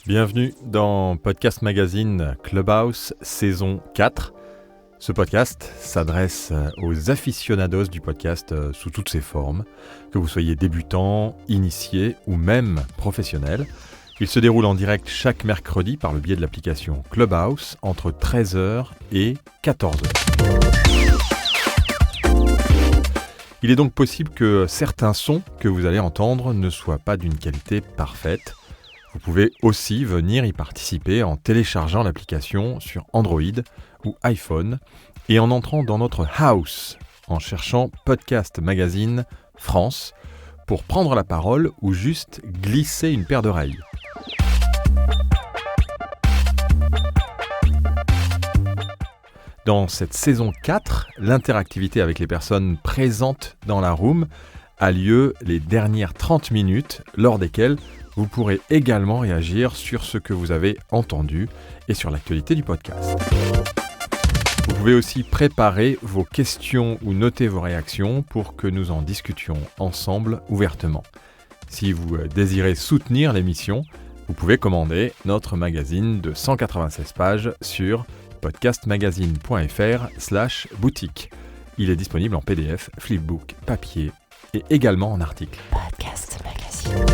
Bienvenue dans Podcast Magazine Clubhouse saison 4. Ce podcast s'adresse aux aficionados du podcast sous toutes ses formes, que vous soyez débutant, initié ou même professionnel. Il se déroule en direct chaque mercredi par le biais de l'application Clubhouse entre 13h et 14h. Il est donc possible que certains sons que vous allez entendre ne soient pas d'une qualité parfaite. Vous pouvez aussi venir y participer en téléchargeant l'application sur Android ou iPhone et en entrant dans notre house en cherchant Podcast Magazine France pour prendre la parole ou juste glisser une paire d'oreilles. Dans cette saison 4, l'interactivité avec les personnes présentes dans la room a lieu les dernières 30 minutes lors desquelles vous pourrez également réagir sur ce que vous avez entendu et sur l'actualité du podcast. Vous pouvez aussi préparer vos questions ou noter vos réactions pour que nous en discutions ensemble ouvertement. Si vous désirez soutenir l'émission, vous pouvez commander notre magazine de 196 pages sur podcastmagazine.fr/boutique. Il est disponible en PDF, flipbook, papier et également en article. Podcast Magazine.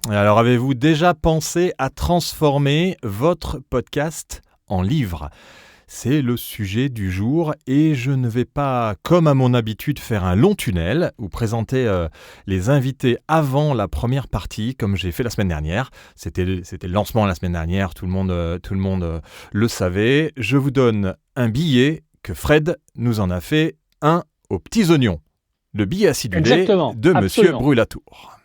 Alors, avez-vous déjà pensé à transformer votre podcast en livre ? C'est le sujet du jour et je ne vais pas, comme à mon habitude, faire un long tunnel ou présenter les invités avant la première partie, comme j'ai fait la semaine dernière. C'était le lancement la semaine dernière, tout le monde le savait. Je vous donne un billet que Fred nous en a fait un aux petits oignons. Le billet acidulé de Monsieur Brûlatour.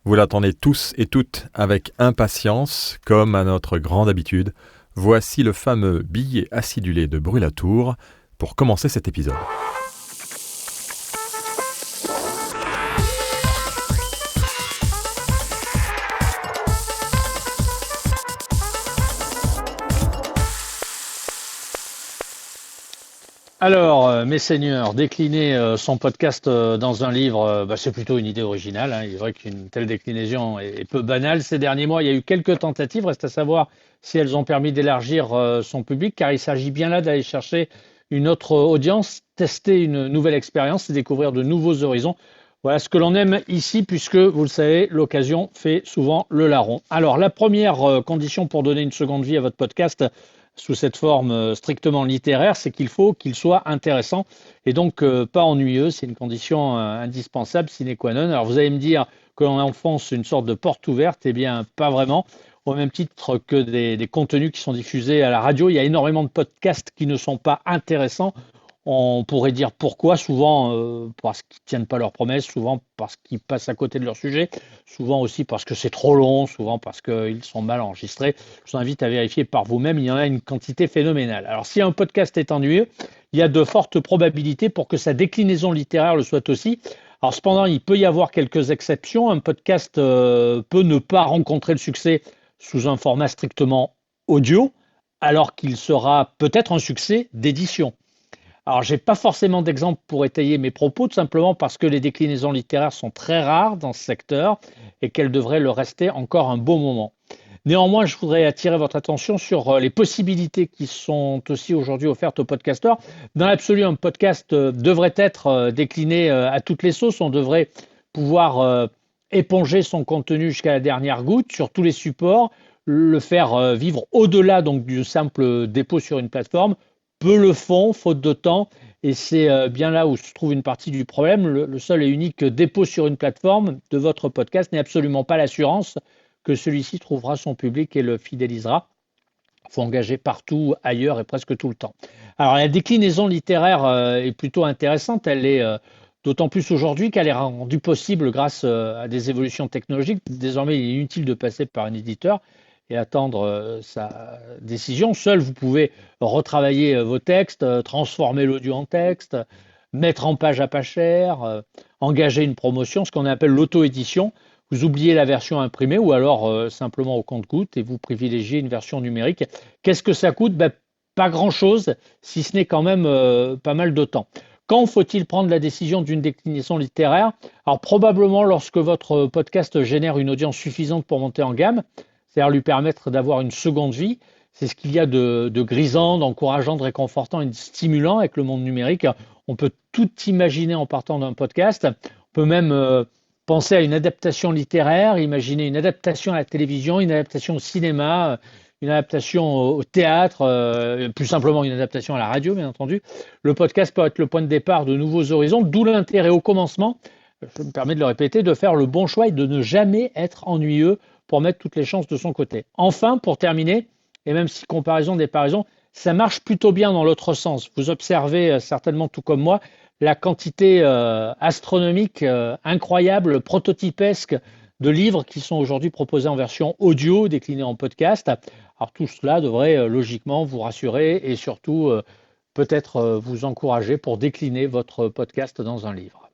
Vous l'attendez tous et toutes avec impatience, comme à notre grande habitude. Voici le fameux billet acidulé de Brûlatour pour commencer cet épisode. Alors, mes seigneurs, décliner son podcast dans un livre, c'est plutôt une idée originale, hein. Il est vrai qu'une telle déclinaison est peu banale. Ces derniers mois, il y a eu quelques tentatives, reste à savoir si elles ont permis d'élargir son public, car il s'agit bien là d'aller chercher une autre audience, tester une nouvelle expérience et découvrir de nouveaux horizons. Voilà ce que l'on aime ici, puisque, vous le savez, l'occasion fait souvent le larron. Alors, la première condition pour donner une seconde vie à votre podcast, sous cette forme strictement littéraire, c'est qu'il faut qu'il soit intéressant et donc pas ennuyeux. C'est une condition indispensable, sine qua non. Alors vous allez me dire que l'on enfonce une sorte de porte ouverte, eh bien pas vraiment. Au même titre que des contenus qui sont diffusés à la radio, il y a énormément de podcasts qui ne sont pas intéressants. On pourrait dire pourquoi, souvent parce qu'ils ne tiennent pas leurs promesses, souvent parce qu'ils passent à côté de leur sujet, souvent aussi parce que c'est trop long, souvent parce qu'ils sont mal enregistrés. Je vous invite à vérifier par vous-même, il y en a une quantité phénoménale. Alors si un podcast est ennuyeux, il y a de fortes probabilités pour que sa déclinaison littéraire le soit aussi. Alors cependant, il peut y avoir quelques exceptions. Un podcast peut ne pas rencontrer le succès sous un format strictement audio, alors qu'il sera peut-être un succès d'édition. Alors, je n'ai pas forcément d'exemple pour étayer mes propos, tout simplement parce que les déclinaisons littéraires sont très rares dans ce secteur et qu'elles devraient le rester encore un bon moment. Néanmoins, je voudrais attirer votre attention sur les possibilités qui sont aussi aujourd'hui offertes aux podcasteurs. Dans l'absolu, un podcast devrait être décliné à toutes les sauces. On devrait pouvoir éponger son contenu jusqu'à la dernière goutte sur tous les supports, le faire vivre au-delà donc du simple dépôt sur une plateforme. Peu le font, faute de temps, et c'est bien là où se trouve une partie du problème. Le seul et unique dépôt sur une plateforme de votre podcast n'est absolument pas l'assurance que celui-ci trouvera son public et le fidélisera. Il faut engager partout, ailleurs et presque tout le temps. Alors la déclinaison littéraire est plutôt intéressante, elle est d'autant plus aujourd'hui qu'elle est rendue possible grâce à des évolutions technologiques. Désormais, il est inutile de passer par un éditeur et attendre sa décision. Seul, vous pouvez retravailler vos textes, transformer l'audio en texte, mettre en page à pas cher, engager une promotion, ce qu'on appelle l'auto-édition. Vous oubliez la version imprimée ou alors simplement au compte-gouttes et vous privilégiez une version numérique. Qu'est-ce que ça coûte? Pas grand-chose, si ce n'est quand même pas mal de temps. Quand faut-il prendre la décision d'une déclinaison littéraire? Alors probablement lorsque votre podcast génère une audience suffisante pour monter en gamme, c'est-à-dire lui permettre d'avoir une seconde vie. C'est ce qu'il y a de grisant, d'encourageant, de réconfortant et de stimulant avec le monde numérique. On peut tout imaginer en partant d'un podcast. On peut même penser à une adaptation littéraire, imaginer une adaptation à la télévision, une adaptation au cinéma, une adaptation au théâtre, plus simplement une adaptation à la radio, bien entendu. Le podcast peut être le point de départ de nouveaux horizons, d'où l'intérêt au commencement, je me permets de le répéter, de faire le bon choix et de ne jamais être ennuyeux pour mettre toutes les chances de son côté. Enfin, pour terminer, et même si comparaison n'est pas raison, ça marche plutôt bien dans l'autre sens. Vous observez certainement tout comme moi la quantité astronomique, incroyable, prototypesque de livres qui sont aujourd'hui proposés en version audio, déclinés en podcast. Alors tout cela devrait logiquement vous rassurer et surtout peut-être vous encourager pour décliner votre podcast dans un livre.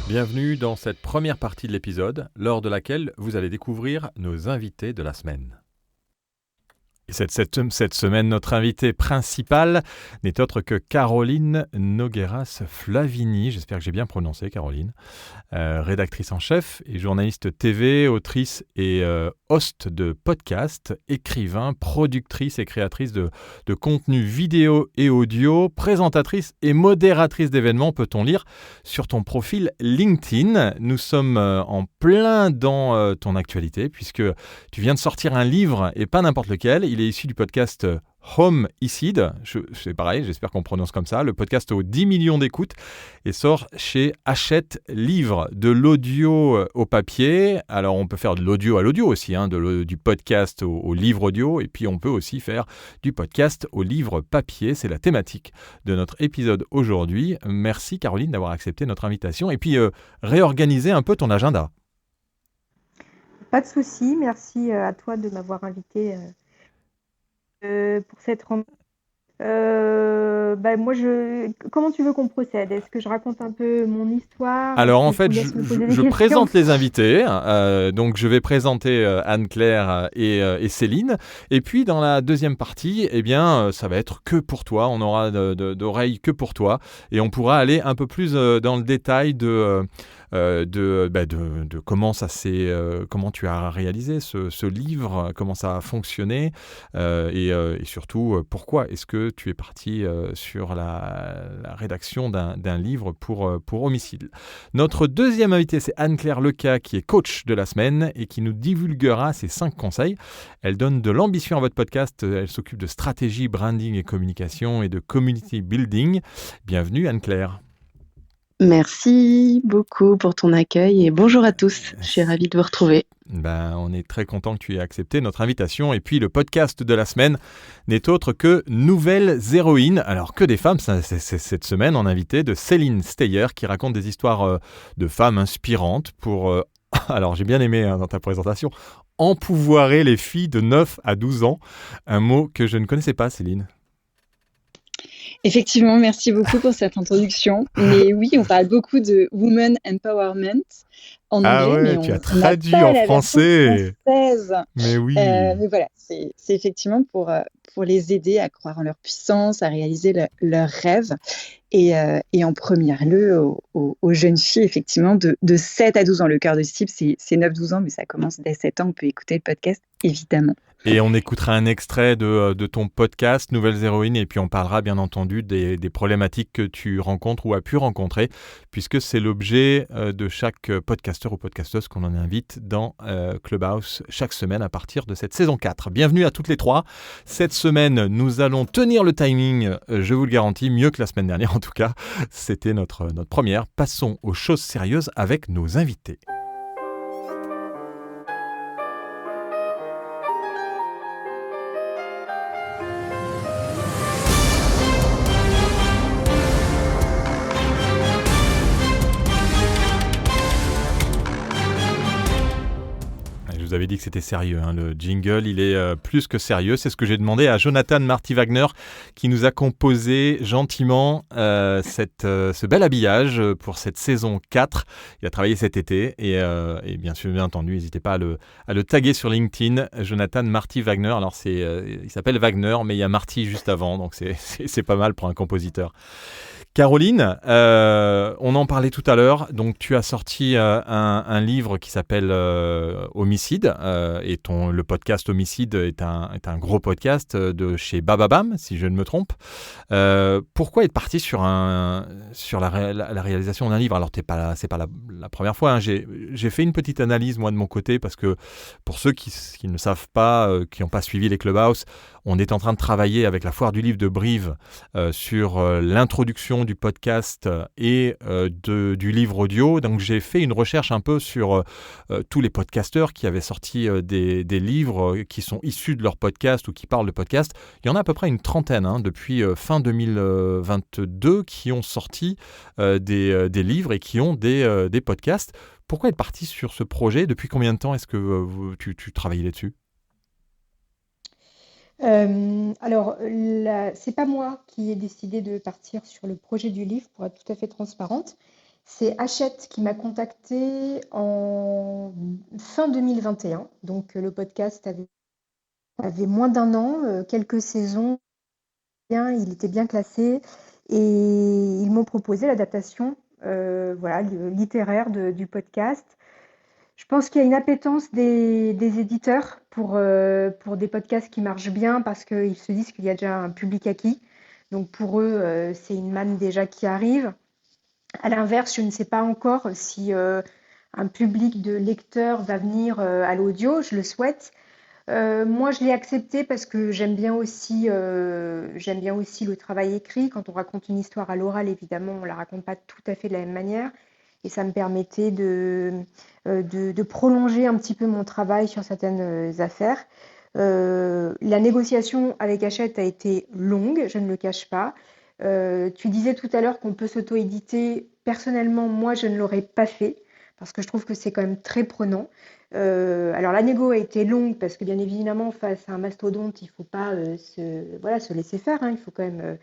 Bienvenue dans cette première partie de l'épisode, lors de laquelle vous allez découvrir nos invités de la semaine. Et cette semaine, notre invitée principale n'est autre que Caroline Nogueras Flavini, j'espère que j'ai bien prononcé Caroline, rédactrice en chef et journaliste TV, autrice et host de podcast, écrivain, productrice et créatrice de contenu vidéo et audio, présentatrice et modératrice d'événements, peut-on lire sur ton profil LinkedIn. Nous sommes en plein dans ton actualité puisque tu viens de sortir un livre et pas n'importe lequel. Il est issu du podcast Homicide, c'est pareil, j'espère qu'on prononce comme ça, le podcast aux 10 millions d'écoutes et sort chez Hachette Livre, de l'audio au papier. Alors on peut faire de l'audio à l'audio aussi, du podcast au livre audio, et puis on peut aussi faire du podcast au livre papier. C'est la thématique de notre épisode aujourd'hui. Merci Caroline d'avoir accepté notre invitation et puis réorganiser un peu ton agenda. Pas de souci, merci à toi de m'avoir invité pour cette rencontre. Comment tu veux qu'on procède? Est-ce que je raconte un peu mon histoire? Alors en fait, je présente les invités. Donc je vais présenter Anne-Claire et Céline. Et puis dans la deuxième partie, ça va être que pour toi. On aura d'oreilles que pour toi. Et on pourra aller un peu plus dans le détail de comment comment tu as réalisé ce livre, comment ça a fonctionné et surtout pourquoi est-ce que tu es parti sur la rédaction d'un livre pour Homicide. Notre deuxième invitée, c'est Anne-Claire Lecas, qui est coach de la semaine et qui nous divulguera ses 5 conseils. Elle donne de l'ambition à votre podcast, elle s'occupe de stratégie, branding et communication et de community building. Bienvenue Anne-Claire. Merci beaucoup pour ton accueil et bonjour à tous, je suis ravie de vous retrouver. On est très content que tu aies accepté notre invitation. Et puis le podcast de la semaine n'est autre que Nouvelles Héroïnes. Alors que des femmes, c'est cette semaine en invité de Céline Steyer qui raconte des histoires de femmes inspirantes pour, alors j'ai bien aimé dans ta présentation, empouvoirer les filles de 9 à 12 ans. Un mot que je ne connaissais pas, Céline. Effectivement, merci beaucoup pour cette introduction. Mais oui, on parle beaucoup de Women Empowerment en anglais. Ah ouais, mais tu as traduit en français. Mais oui. Mais voilà, c'est effectivement pour les aider à croire en leur puissance, à réaliser leurs rêves. Et en première lieu, aux jeunes filles, effectivement, de 7 à 12 ans. Le cœur de cible, c'est 9-12 ans, mais ça commence dès 7 ans. On peut écouter le podcast, évidemment. Et on écoutera un extrait de ton podcast Nouvelles Héroïnes et puis on parlera bien entendu des problématiques que tu rencontres ou as pu rencontrer puisque c'est l'objet de chaque podcasteur ou podcasteuse qu'on en invite dans Clubhouse chaque semaine à partir de cette saison 4. Bienvenue à toutes les trois. Cette semaine, nous allons tenir le timing, je vous le garantis, mieux que la semaine dernière en tout cas. C'était notre première. Passons aux choses sérieuses avec nos invités. vous avez dit que c'était sérieux, hein. Le jingle, il est plus que sérieux. C'est ce que j'ai demandé à Jonathan Marty-Wagner qui nous a composé gentiment ce bel habillage pour cette saison 4. Il a travaillé cet été et bien sûr, bien entendu, n'hésitez pas à le taguer sur LinkedIn, Jonathan Marty-Wagner. Alors, il s'appelle Wagner, mais il y a Marty juste avant, donc c'est pas mal pour un compositeur. Caroline, on en parlait tout à l'heure, donc tu as sorti un livre qui s'appelle Homicide, et le podcast Homicide est un gros podcast de chez Bababam, si je ne me trompe. Pourquoi être parti sur la réalisation d'un livre? Alors c'est pas la première fois, hein. J'ai fait une petite analyse moi de mon côté, parce que pour ceux qui ne savent pas, qui n'ont pas suivi les Clubhouse, on est en train de travailler avec la Foire du Livre de Brive sur l'introduction du podcast et du livre audio. Donc j'ai fait une recherche un peu sur tous les podcasteurs qui avaient sorti des livres qui sont issus de leur podcast ou qui parlent de podcast. Il y en a à peu près une trentaine, hein, depuis fin 2022 qui ont sorti des livres et qui ont des podcasts. Pourquoi être parti sur ce projet? Depuis combien de temps est-ce que tu travaillais là-dessus? Alors, c'est pas moi qui ai décidé de partir sur le projet du livre, pour être tout à fait transparente. C'est Hachette qui m'a contactée en fin 2021. Donc, le podcast avait moins d'un an, quelques saisons. Il était bien classé et ils m'ont proposé l'adaptation littéraire du podcast. Je pense qu'il y a une appétence des éditeurs pour des podcasts qui marchent bien, parce qu'ils se disent qu'il y a déjà un public acquis. Donc pour eux, c'est une manne déjà qui arrive. À l'inverse, je ne sais pas encore si un public de lecteurs va venir à l'audio. Je le souhaite. Moi, je l'ai accepté parce que j'aime bien aussi le travail écrit. Quand on raconte une histoire à l'oral, évidemment, on ne la raconte pas tout à fait de la même manière. Et ça me permettait de prolonger un petit peu mon travail sur certaines affaires. La négociation avec Hachette a été longue, je ne le cache pas. Tu disais tout à l'heure qu'on peut s'auto-éditer. Personnellement, moi, je ne l'aurais pas fait, parce que je trouve que c'est quand même très prenant. Alors la négo a été longue, parce que bien évidemment, face à un mastodonte, il ne faut pas se laisser faire, hein. Il faut quand même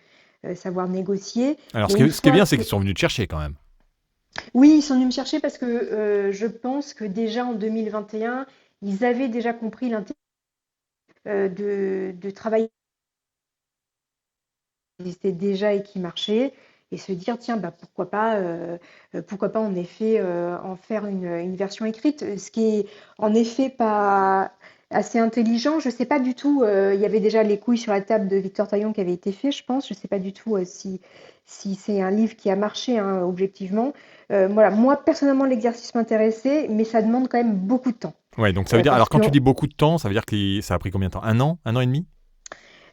savoir négocier. Alors ce qui est bien, c'est qu'ils sont venus te chercher quand même. Oui, ils sont venus me chercher parce que je pense que déjà en 2021, ils avaient déjà compris l'intérêt de travailler qui existait déjà et qui marchait, et se dire, tiens, pourquoi pas en effet en faire une version écrite, ce qui est en effet pas assez intelligent. Je ne sais pas du tout, il y avait déjà les couilles sur la table de Victor Taillon qui avait été fait, je pense. Je ne sais pas du tout si c'est un livre qui a marché, hein, objectivement. Voilà, moi, personnellement, l'exercice m'intéressait, mais ça demande quand même beaucoup de temps. Ouais, donc ça veut dire, alors quand tu dis beaucoup de temps, ça veut dire que ça a pris combien de temps? Un an et demi?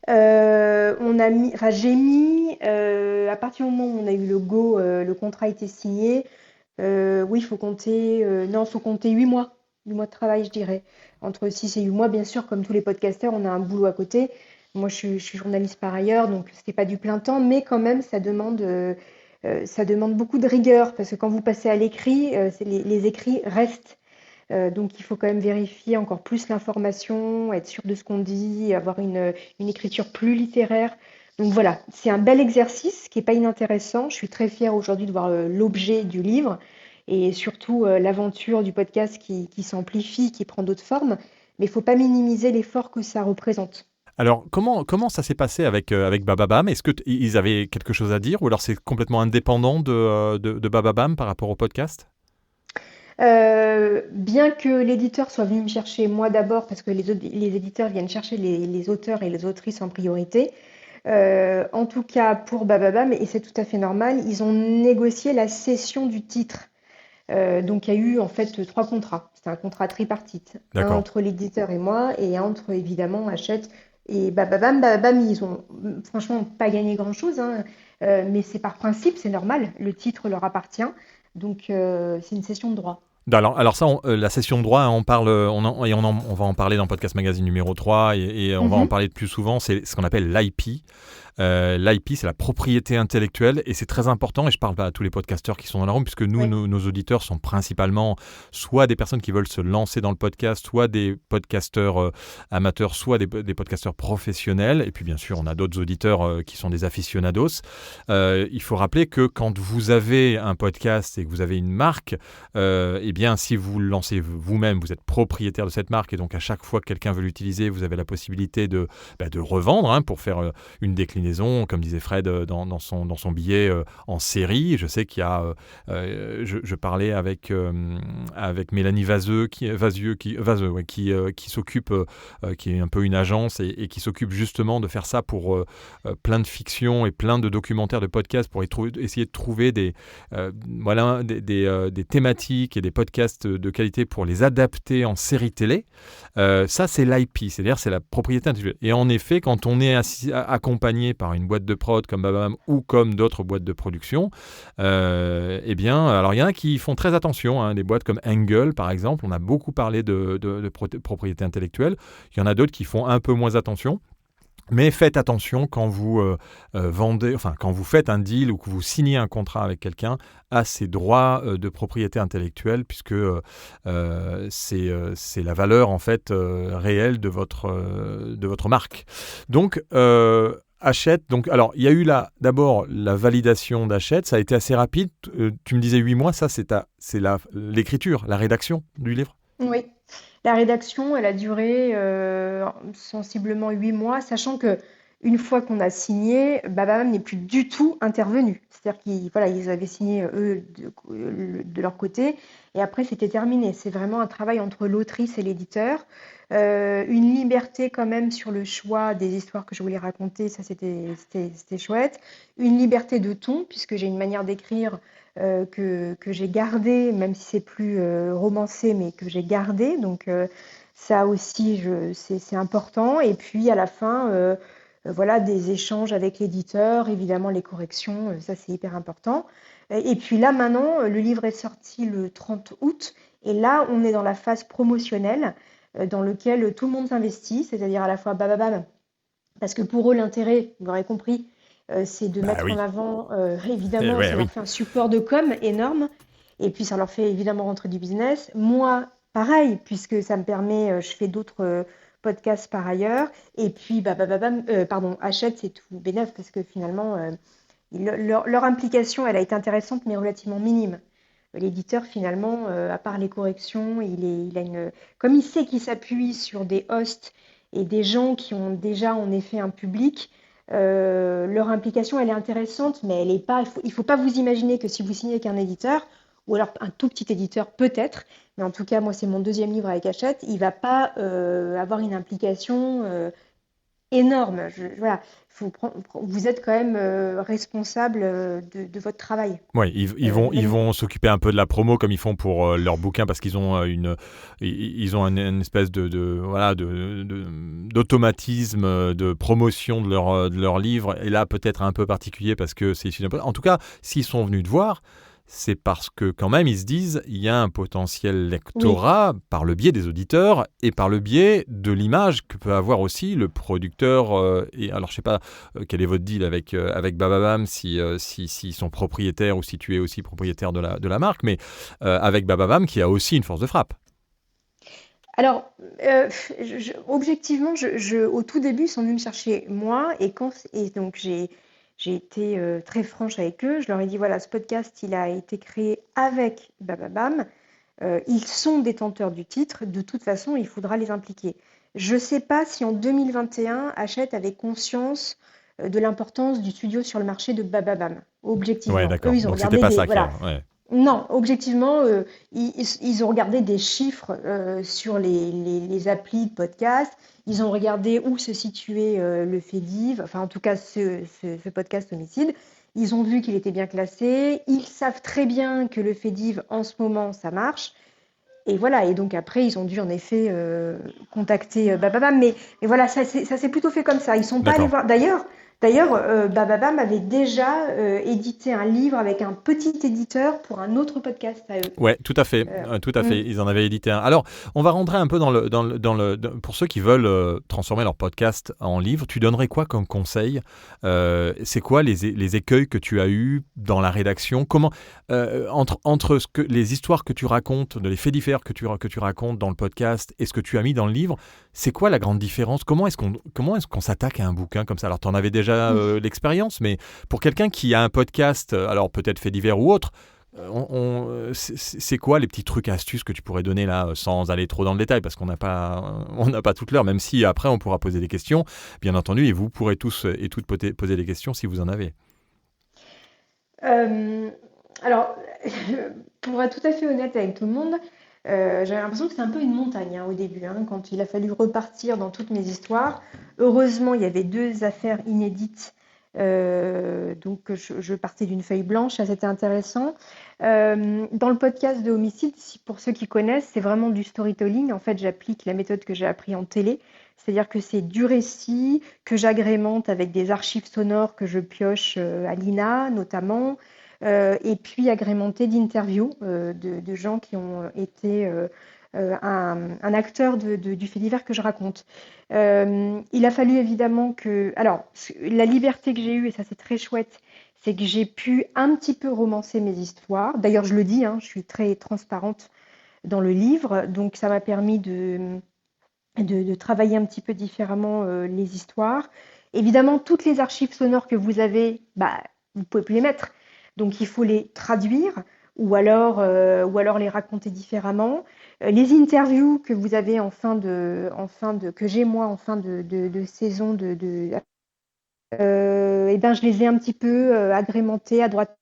J'ai mis, à partir du moment où on a eu le go, le contrat a été signé. Oui, il faut compter 8 mois. 8 mois de travail, je dirais. Entre 6 et 8 mois, bien sûr, comme tous les podcasteurs, on a un boulot à côté. Moi, je suis journaliste par ailleurs, donc c'était pas du plein temps, mais quand même, ça demande beaucoup de rigueur, parce que quand vous passez à l'écrit, les écrits restent. Donc il faut quand même vérifier encore plus l'information, être sûr de ce qu'on dit, avoir une écriture plus littéraire. Donc voilà, c'est un bel exercice qui n'est pas inintéressant. Je suis très fière aujourd'hui de voir l'objet du livre, et surtout l'aventure du podcast qui s'amplifie, qui prend d'autres formes. Mais il ne faut pas minimiser l'effort que ça représente. Alors, comment ça s'est passé avec Bababam? Est-ce qu'ils avaient quelque chose à dire, ou alors c'est complètement indépendant de Bababam par rapport au podcast? Bien que l'éditeur soit venu me chercher moi d'abord, parce que les éditeurs viennent chercher les auteurs et les autrices en priorité, en tout cas pour Bababam, et c'est tout à fait normal, ils ont négocié la cession du titre. Donc il y a eu en fait 3 contrats. C'est un contrat tripartite. D'accord. Un entre l'éditeur et moi, et un entre évidemment Hachette et Bababam. Bababam, ils ont franchement pas gagné grand-chose, hein, mais c'est par principe, c'est normal. Le titre leur appartient, donc c'est une cession de droit. Alors ça, la session de droit, on parle, on va en parler dans Podcast Magazine numéro 3 et on va en parler de plus souvent, c'est ce qu'on appelle l'IP. L'IP, c'est la propriété intellectuelle et c'est très important, et je parle pas à tous les podcasteurs qui sont dans la room, puisque nous, nos auditeurs sont principalement soit des personnes qui veulent se lancer dans le podcast, soit des podcasteurs amateurs, soit des podcasteurs professionnels, et puis bien sûr on a d'autres auditeurs qui sont des aficionados. Il faut rappeler que quand vous avez un podcast et que vous avez une marque, eh bien si vous le lancez vous-même, vous êtes propriétaire de cette marque, et donc à chaque fois que quelqu'un veut l'utiliser, vous avez la possibilité de revendre pour faire une déclinaison, comme disait Fred dans son billet, en série. Je sais qu'il y a, je parlais avec Mélanie Vazeux, qui s'occupe, qui est un peu une agence et qui s'occupe justement de faire ça pour plein de fictions et plein de documentaires, de podcasts, pour essayer de trouver des thématiques et des podcasts de qualité pour les adapter en série télé. Ça, c'est l'IP, c'est-à-dire c'est la propriété intellectuelle. Et en effet, quand on est accompagné par une boîte de prod comme Bababam ou comme d'autres boîtes de production, eh bien, alors il y en a qui font très attention, des boîtes comme Angle par exemple, on a beaucoup parlé de propriété intellectuelle. Il y en a d'autres qui font un peu moins attention. Mais faites attention quand vous quand vous faites un deal ou que vous signez un contrat avec quelqu'un à ces droits de propriété intellectuelle, puisque c'est la valeur en fait réelle de votre marque. Donc Hachette, alors il y a eu d'abord la validation d'Hachette, ça a été assez rapide. Tu me disais 8 mois, ça c'est l'écriture, la rédaction du livre. Oui, la rédaction, elle a duré sensiblement 8 mois, sachant que une fois qu'on a signé, Bababam n'est plus du tout intervenu. C'est-à-dire qu'ils avaient signé eux de leur côté, et après c'était terminé. C'est vraiment un travail entre l'autrice et l'éditeur. Une liberté quand même sur le choix des histoires que je voulais raconter, ça c'était chouette. Une liberté de ton, puisque j'ai une manière d'écrire que j'ai gardée, même si c'est plus romancé, mais que j'ai gardée. Donc ça aussi, c'est important. Et puis à la fin, des échanges avec l'éditeur, évidemment les corrections, ça c'est hyper important. Et puis là maintenant, le livre est sorti le 30 août, et là on est dans la phase promotionnelle, dans lequel tout le monde s'investit, c'est-à-dire à la fois Bababam, parce que pour eux l'intérêt, vous l'aurez compris, c'est de mettre en avant, évidemment, ça leur fait un support de com énorme, et puis ça leur fait évidemment rentrer du business. Moi, pareil, puisque ça me permet, je fais d'autres podcasts par ailleurs, et puis Hachette, c'est tout bénef, parce que finalement, leur implication, elle a été intéressante, mais relativement minime. L'éditeur, finalement, à part les corrections, comme il sait qu'il s'appuie sur des hosts et des gens qui ont déjà en effet un public, leur implication, elle est intéressante, mais elle est pas. Il faut pas vous imaginer que si vous signez avec un éditeur, ou alors un tout petit éditeur peut-être, mais en tout cas, moi, c'est mon 2e livre avec Hachette, il va pas avoir une implication énorme. Vous êtes quand même responsable de votre travail. Oui, ils vont s'occuper un peu de la promo comme ils font pour leur bouquin, parce qu'ils ont une espèce d'automatisme de promotion de leur livre, et là peut-être un peu particulier parce que c'est en tout cas, s'ils sont venus te voir, c'est parce que quand même ils se disent il y a un potentiel lectorat par le biais des auditeurs et par le biais de l'image que peut avoir aussi le producteur. Et alors je sais pas quel est votre deal avec Bababam, s'ils sont propriétaires ou si tu es aussi propriétaire de la marque, mais avec Bababam qui a aussi une force de frappe. Alors, objectivement, au tout début, ils sont venus me chercher moi, et donc j'ai été très franche avec eux. Je leur ai dit, voilà, ce podcast, il a été créé avec Bababam. Ils sont détenteurs du titre. De toute façon, il faudra les impliquer. Je ne sais pas si en 2021, Hachette avait conscience de l'importance du studio sur le marché de Bababam. Objectivement. Ouais, d'accord. Eux, ils ont donc regardé c'était pas ça. Ouais. Non, objectivement, ils ont regardé des chiffres sur les applis de podcast. Ils ont regardé où se situait le FEDIV, enfin en tout cas ce podcast homicide. Ils ont vu qu'il était bien classé. Ils savent très bien que le FEDIV, en ce moment, ça marche. Et voilà, et donc après, ils ont dû en effet contacter Bababam. Mais voilà, ça s'est plutôt fait comme ça. Ils sont pas allés voir. D'ailleurs, D'ailleurs, Bababam avait déjà édité un livre avec un petit éditeur pour un autre podcast à eux. Ouais, tout à fait, tout à fait. Ils en avaient édité un. Alors, on va rentrer un peu pour ceux qui veulent transformer leur podcast en livre. Tu donnerais quoi comme conseil? C'est quoi les écueils que tu as eus dans la rédaction? Comment entre les histoires que tu racontes, les faits divers que tu racontes dans le podcast et ce que tu as mis dans le livre, c'est quoi la grande différence? Comment est-ce qu'on s'attaque à un bouquin comme ça? Alors, tu en avais déjà l'expérience, mais pour quelqu'un qui a un podcast, alors peut-être faits divers ou autre, c'est quoi les petits trucs, astuces que tu pourrais donner là, sans aller trop dans le détail, parce qu'on n'a pas toute l'heure, même si après on pourra poser des questions, bien entendu, et vous pourrez tous et toutes poser des questions si vous en avez. Alors, pour être tout à fait honnête avec tout le monde, j'avais l'impression que c'était un peu une montagne au début, quand il a fallu repartir dans toutes mes histoires. Heureusement, il y avait 2 affaires inédites, donc je partais d'une feuille blanche, ça c'était intéressant. Dans le podcast de Homicide, pour ceux qui connaissent, c'est vraiment du storytelling. En fait, j'applique la méthode que j'ai appris en télé, c'est-à-dire que c'est du récit que j'agrémente avec des archives sonores que je pioche à l'INA notamment. Et puis agrémenté d'interviews de gens qui ont été un acteur du fait divers que je raconte. Il a fallu évidemment que... Alors, la liberté que j'ai eue, et ça c'est très chouette, c'est que j'ai pu un petit peu romancer mes histoires. D'ailleurs, je le dis, je suis très transparente dans le livre, donc ça m'a permis de travailler un petit peu différemment les histoires. Évidemment, toutes les archives sonores que vous avez, vous pouvez plus les mettre. Donc, il faut les traduire ou alors les raconter différemment. Les interviews que vous avez que j'ai moi en fin de saison, je les ai un petit peu agrémentées à droite.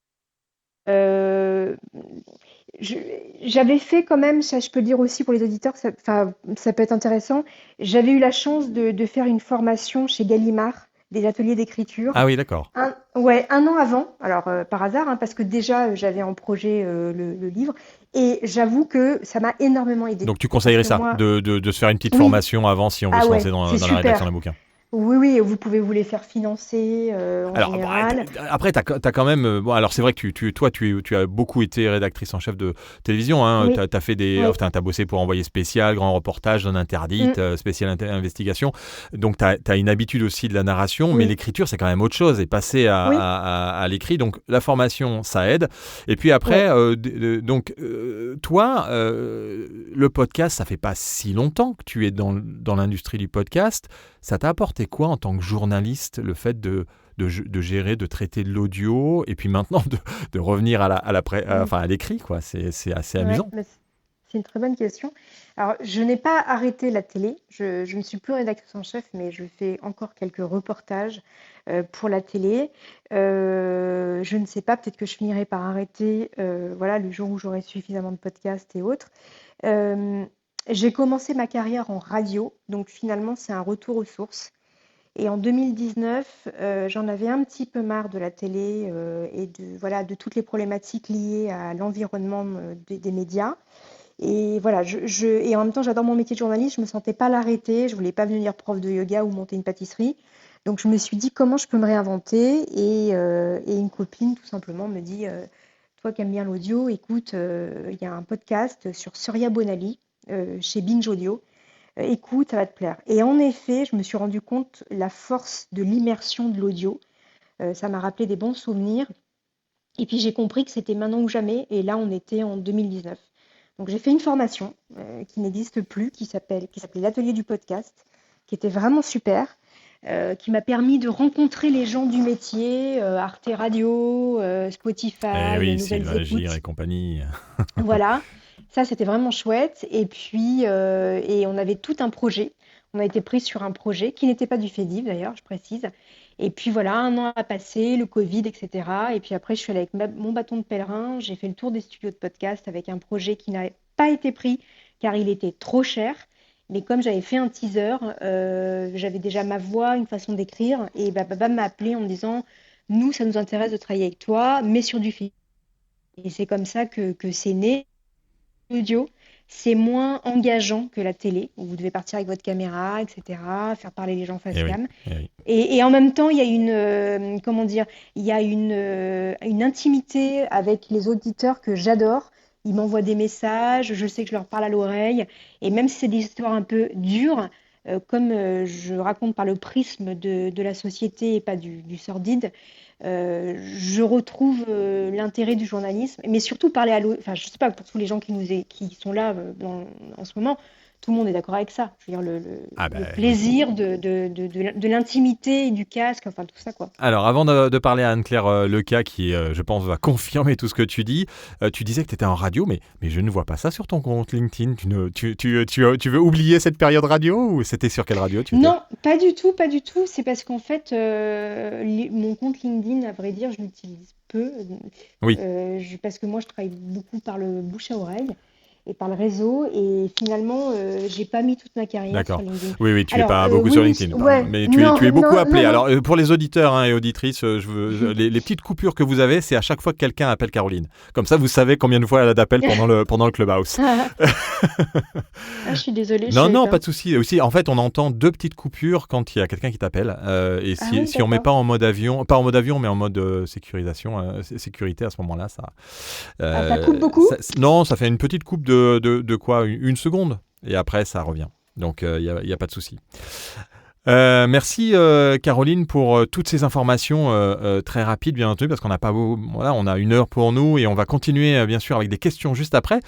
J'avais fait quand même, ça je peux le dire aussi pour les auditeurs, ça peut être intéressant. J'avais eu la chance de faire une formation chez Gallimard, des ateliers d'écriture. Ah oui, d'accord. Un an avant, alors par hasard, parce que déjà j'avais en projet le livre, et j'avoue que ça m'a énormément aidé. Donc tu conseillerais ça, de se faire une petite formation avant si on veut se lancer dans la rédaction d'un bouquin. Oui, vous pouvez vous les faire financer général. Après, t'as quand même... alors c'est vrai que tu as beaucoup été rédactrice en chef de télévision. Oui. T'as fait t'as bossé pour Envoyé spécial, Grand Reportage, Zone Interdite, Spécial Investigation. Donc t'as une habitude aussi de la narration, mais l'écriture c'est quand même autre chose. Et passer à l'écrit, donc la formation ça aide. Et puis après, toi, le podcast, ça fait pas si longtemps que tu es dans l'industrie du podcast. Ça t'a apporté quoi en tant que journaliste, le fait de gérer, de traiter de l'audio et puis maintenant de revenir à l'écrit, quoi. C'est assez amusant. C'est une très bonne question. Alors, je n'ai pas arrêté la télé. Je ne suis plus rédactrice en chef, mais je fais encore quelques reportages pour la télé. Je ne sais pas, peut-être que je finirai par arrêter le jour où j'aurai suffisamment de podcasts et autres. J'ai commencé ma carrière en radio, donc finalement c'est un retour aux sources. Et en 2019, j'en avais un petit peu marre de la télé et de toutes les problématiques liées à l'environnement des médias. Et voilà, et en même temps, j'adore mon métier de journaliste, je ne me sentais pas l'arrêter, je ne voulais pas devenir prof de yoga ou monter une pâtisserie. Donc je me suis dit comment je peux me réinventer. Et une copine, tout simplement, me dit toi qui aimes bien l'audio, écoute, il y a un podcast sur Surya Bonali chez Binge Audio. Écoute, ça va te plaire. Et en effet, je me suis rendu compte la force de l'immersion de l'audio. Ça m'a rappelé des bons souvenirs. Et puis j'ai compris que c'était maintenant ou jamais. Et là, on était en 2019. Donc j'ai fait une formation qui n'existe plus, qui s'appelait l'atelier du podcast, qui était vraiment super, qui m'a permis de rencontrer les gens du métier, Arte Radio, Spotify, oui, Nouvelles Sylvain Écoutes. Agir et compagnie. Voilà, ça c'était vraiment chouette. Et puis, on avait tout un projet. On a été pris sur un projet qui n'était pas du FEDIV d'ailleurs, je précise. Et puis voilà, un an a passé, le Covid, etc. Et puis après, je suis allée avec mon bâton de pèlerin. J'ai fait le tour des studios de podcast avec un projet qui n'avait pas été pris car il était trop cher. Mais comme j'avais fait un teaser, j'avais déjà ma voix, une façon d'écrire. Et Bababam m'a appelé en me disant, nous, ça nous intéresse de travailler avec toi, mais sur du film. Et c'est comme ça que c'est né l'audio. c'est moins engageant que la télé, où vous devez partir avec votre caméra, etc., faire parler les gens face Eh oui, cam. eh oui. Et en même temps, il y a comment dire, il y a une intimité avec les auditeurs que j'adore. Ils m'envoient des messages, je sais que je leur parle à l'oreille. Et même si c'est des histoires un peu dures, comme je raconte par le prisme de la société et pas du sordide, je retrouve l'intérêt du journalisme. Mais surtout parler enfin, je sais pas, pour tous les gens qui sont là en ce moment, tout le monde est d'accord avec ça. Je veux dire, Ah bah, le plaisir de l'intimité et du casque, enfin tout ça, quoi. alors, avant de parler à Anne-Claire Leca, qui, je pense, va confirmer tout ce que tu dis, tu disais que tu étais en radio, mais je ne vois pas ça sur ton compte LinkedIn. Tu veux oublier cette période radio ou c'était sur quelle radio tu étais? Non, pas du tout, pas du tout. C'est parce qu'en fait, mon compte LinkedIn, à vrai dire, je l'utilise peu. Oui, Parce que moi, je travaille beaucoup par le bouche à oreille et par le réseau. Et finalement, j'ai pas mis toute ma carrière sur d'accord. LinkedIn. Oui, tu es Alors, pas beaucoup oui, sur oui, LinkedIn, pardon. ouais, Mais non, tu es beaucoup non, appelé. non, non. Alors, pour les auditeurs et auditrices, les petites coupures que vous avez, c'est à chaque fois que quelqu'un appelle Caroline. Comme ça, vous savez combien de fois elle a d'appels pendant le Clubhouse. Ah, je suis désolée, je Non, savais non, pas. pas de souci. Aussi, en fait, on entend deux petites coupures quand il y a quelqu'un qui t'appelle. Et Ah oui, si on met d'accord. pas en mode avion, pas en mode avion, mais en mode sécurisation, sécurité à ce moment-là, ça. Ah, ça coupe beaucoup? Non, ça fait une petite coupe de quoi, une seconde. Et après, ça revient. Donc, il y a pas de souci. Merci Caroline pour toutes ces informations très rapides, bien entendu, parce qu'on n'a pas voilà, on a 1 heure pour nous et on va continuer bien sûr avec des questions juste après.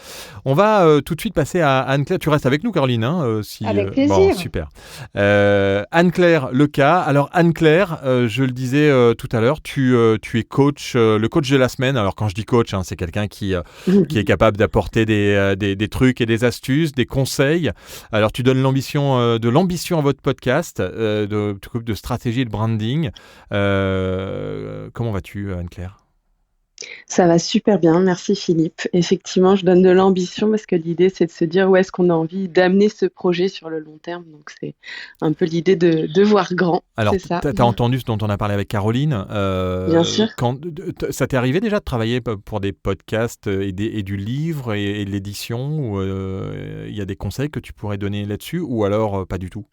On va tout de suite passer à Anne-Claire. Tu restes avec nous, Caroline, hein, Avec bon, plaisir. super. Anne-Claire Leca. Alors Anne-Claire, je le disais tout à l'heure, tu es coach, le coach de la semaine. Alors quand je dis coach, hein, c'est quelqu'un qui est capable d'apporter des trucs et des astuces, des conseils. Alors tu donnes de l'ambition à votre podcast. Tu t'occupes de stratégie et de branding. Comment vas-tu, Anne-Claire? Ça va super bien, merci Philippe. Effectivement, je donne de l'ambition parce que l'idée, c'est de se dire où est-ce qu'on a envie d'amener ce projet sur le long terme. Donc, c'est un peu l'idée de voir grand, Alors, c'est ça. tu as entendu ce dont on a parlé avec Caroline. Bien sûr. Ça t'est arrivé déjà de travailler pour des podcasts et du livre et de l'édition ou il y a des conseils que tu pourrais donner là-dessus ou alors pas du tout?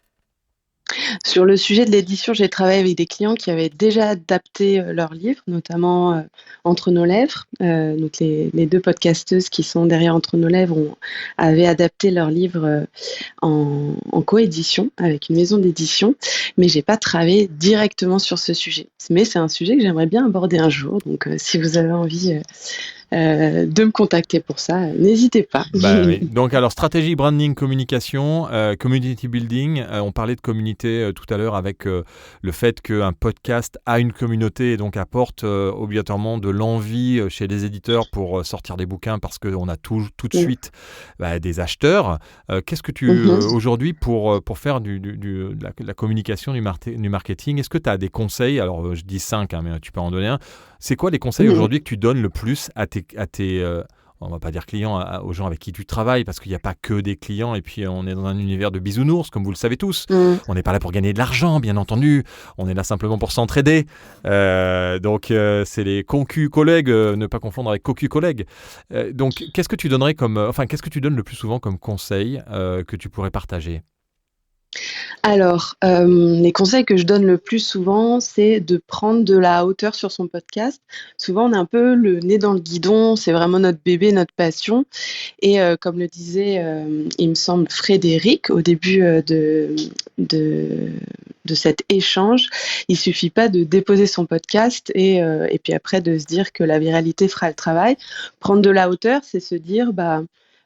Sur le sujet de l'édition, j'ai travaillé avec des clients qui avaient déjà adapté leurs livres, notamment Entre nos lèvres. Donc les deux podcasteuses qui sont derrière Entre nos lèvres avaient adapté leurs livres en coédition avec une maison d'édition, mais j'ai pas travaillé directement sur ce sujet. Mais c'est un sujet que j'aimerais bien aborder un jour. Donc si vous avez envie de me contacter pour ça, n'hésitez pas. Bah, oui. Donc alors stratégie, branding, communication, community building. On parlait de communauté tout à l'heure avec le fait qu'un podcast a une communauté et donc apporte obligatoirement de l'envie chez les éditeurs pour sortir des bouquins parce qu'on a tout de suite des acheteurs. Qu'est-ce que tu aujourd'hui pour faire de la communication, du marketing, est-ce que tu as des conseils? Alors je dis 5, hein, mais tu peux en donner un. C'est quoi les conseils aujourd'hui que tu donnes le plus à tes on va pas dire clients, aux gens avec qui tu travailles, parce qu'il n'y a pas que des clients, et puis on est dans un univers de bisounours, comme vous le savez tous. On n'est pas là pour gagner de l'argent, bien entendu. On est là simplement pour s'entraider. Donc, c'est les concus collègues, ne pas confondre avec cocus collègues. Donc, qu'est-ce que tu donnerais qu'est-ce que tu donnes le plus souvent comme conseil que tu pourrais partager? Alors, les conseils que je donne le plus souvent, c'est de prendre de la hauteur sur son podcast. Souvent, on a un peu le nez dans le guidon, c'est vraiment notre bébé, notre passion. Et comme le disait, il me semble, Frédéric, au début de cet échange, il suffit pas de déposer son podcast et puis après de se dire que la viralité fera le travail. Prendre de la hauteur, c'est se dire,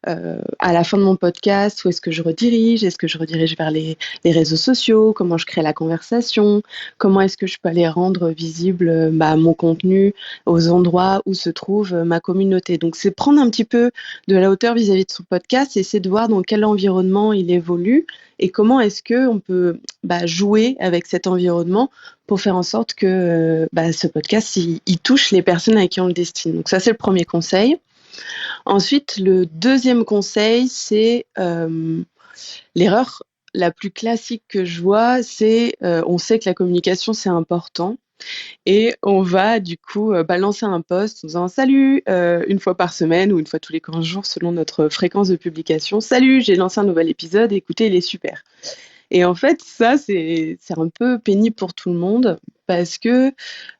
à la fin de mon podcast, où est-ce que je redirige? Est-ce que je redirige vers les réseaux sociaux? Comment je crée la conversation? Comment est-ce que je peux aller rendre visible mon contenu aux endroits où se trouve ma communauté? Donc, c'est prendre un petit peu de la hauteur vis-à-vis de son podcast et essayer de voir dans quel environnement il évolue et comment est-ce qu'on peut jouer avec cet environnement pour faire en sorte que ce podcast, il touche les personnes à qui on le destine. Donc ça, c'est le premier conseil. Ensuite, le deuxième conseil, c'est l'erreur la plus classique que je vois, c'est on sait que la communication, c'est important, Et on va du coup balancer un post en disant salut, une fois par semaine ou une fois tous les 15 jours selon notre fréquence de publication. Salut, j'ai lancé un nouvel épisode, écoutez, il est super. Et en fait, ça, c'est un peu pénible pour tout le monde parce que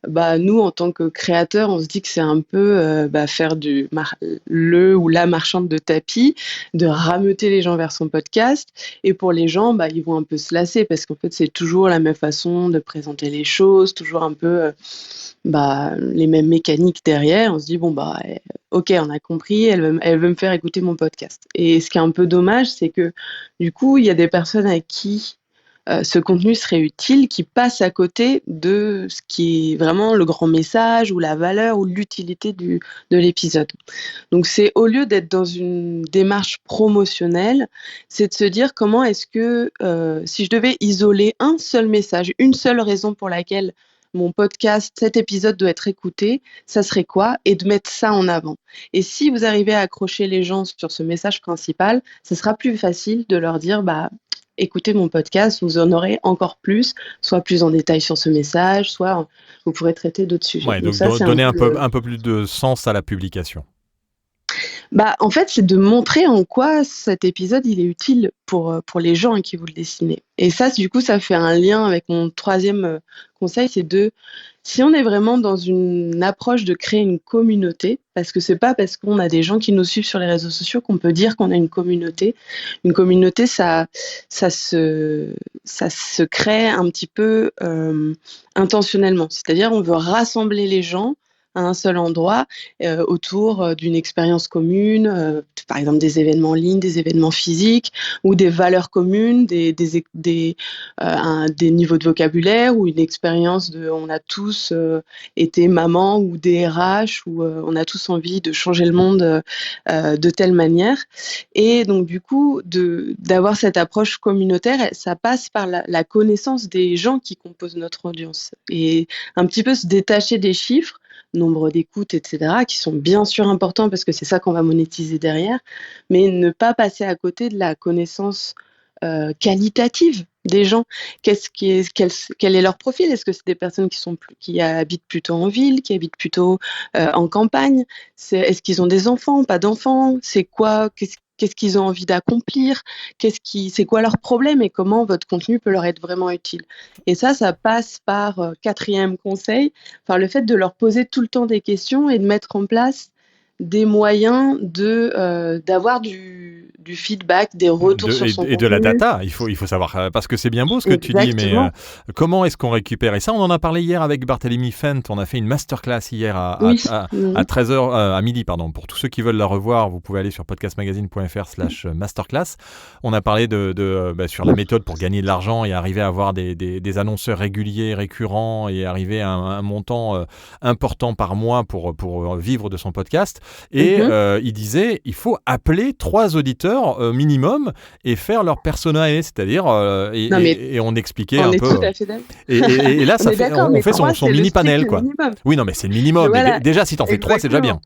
nous, en tant que créateurs, on se dit que c'est un peu faire le ou la marchande de tapis, de rameuter les gens vers son podcast. Et pour les gens, ils vont un peu se lasser parce qu'en fait, c'est toujours la même façon de présenter les choses, toujours un peu les mêmes mécaniques derrière. On se dit, ok, on a compris, elle veut me faire écouter mon podcast. Et ce qui est un peu dommage, c'est que du coup, il y a des personnes à qui ce contenu serait utile, qui passent à côté de ce qui est vraiment le grand message ou la valeur ou l'utilité de l'épisode. Donc c'est, au lieu d'être dans une démarche promotionnelle, c'est de se dire comment est-ce que si je devais isoler un seul message, une seule raison pour laquelle mon podcast, cet épisode doit être écouté, ça serait quoi? Et de mettre ça en avant. Et si vous arrivez à accrocher les gens sur ce message principal, ce sera plus facile de leur dire écoutez mon podcast, vous en aurez encore plus, soit plus en détail sur ce message, soit vous pourrez traiter d'autres sujets. Ouais, donc ça, donner un peu plus de sens à la publication. En fait, c'est de montrer en quoi cet épisode il est utile pour les gens qui vous le dessinez. Et ça, du coup, ça fait un lien avec mon troisième conseil, c'est si on est vraiment dans une approche de créer une communauté, parce que c'est pas parce qu'on a des gens qui nous suivent sur les réseaux sociaux qu'on peut dire qu'on a une communauté. Une communauté, ça se crée un petit peu intentionnellement. C'est-à-dire, on veut rassembler les gens à un seul endroit autour d'une expérience commune, par exemple des événements en ligne, des événements physiques ou des valeurs communes, des niveaux de vocabulaire ou une expérience on a tous été maman ou DRH ou on a tous envie de changer le monde de telle manière. Et donc du coup, d'avoir cette approche communautaire, ça passe par la connaissance des gens qui composent notre audience et un petit peu se détacher des chiffres, nombre d'écoutes, etc., qui sont bien sûr importants parce que c'est ça qu'on va monétiser derrière, mais ne pas passer à côté de la connaissance qualitative des gens. Quel est leur profil? Est-ce que c'est des personnes qui habitent plutôt en ville, qui habitent plutôt en campagne? Est-ce qu'ils ont des enfants, pas d'enfants? Qu'est-ce qu'ils ont envie d'accomplir? C'est quoi leur problème et comment votre contenu peut leur être vraiment utile? Et ça passe par quatrième conseil, le fait de leur poser tout le temps des questions et de mettre en place des moyens d'avoir du feedback, des retours sur son contenu. Et de la data, il faut savoir, parce que c'est bien beau ce que tu dis, mais comment est-ce qu'on récupère? Et ça, on en a parlé hier avec Barthélemy Fent, on a fait une masterclass hier à 13h, à midi, pardon. Pour tous ceux qui veulent la revoir, vous pouvez aller sur podcastmagazine.fr/masterclass. On a parlé sur la méthode pour gagner de l'argent et arriver à avoir des annonceurs réguliers, récurrents et arriver à un montant important par mois pour vivre de son podcast. Et il disait, il faut appeler 3 auditeurs minimum et faire leur persona, c'est-à-dire et on expliquait un peu. Tout à fait d'accord. Et là, on fait son mini panel, quoi. Oui, non, mais c'est le minimum. Voilà. Déjà, si t'en fais 3, c'est déjà bien.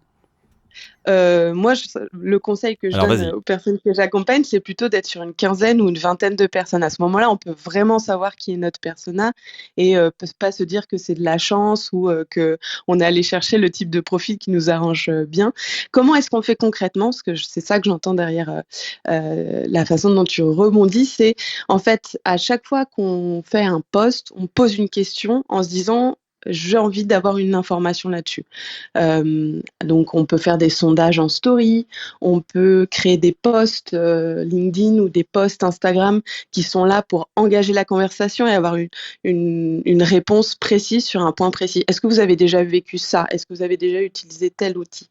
Moi, le conseil que je donne aux personnes que j'accompagne, c'est plutôt d'être sur une quinzaine ou une vingtaine de personnes. À ce moment-là, on peut vraiment savoir qui est notre persona et pas se dire que c'est de la chance ou qu'on est allé chercher le type de profil qui nous arrange bien. Comment est-ce qu'on fait concrètement? Parce que c'est ça que j'entends derrière la façon dont tu rebondis, c'est en fait, à chaque fois qu'on fait un post, on pose une question en se disant j'ai envie d'avoir une information là-dessus. Donc, on peut faire des sondages en story, on peut créer des posts LinkedIn ou des posts Instagram qui sont là pour engager la conversation et avoir une réponse précise sur un point précis. Est-ce que vous avez déjà vécu ça? Est-ce que vous avez déjà utilisé tel outil?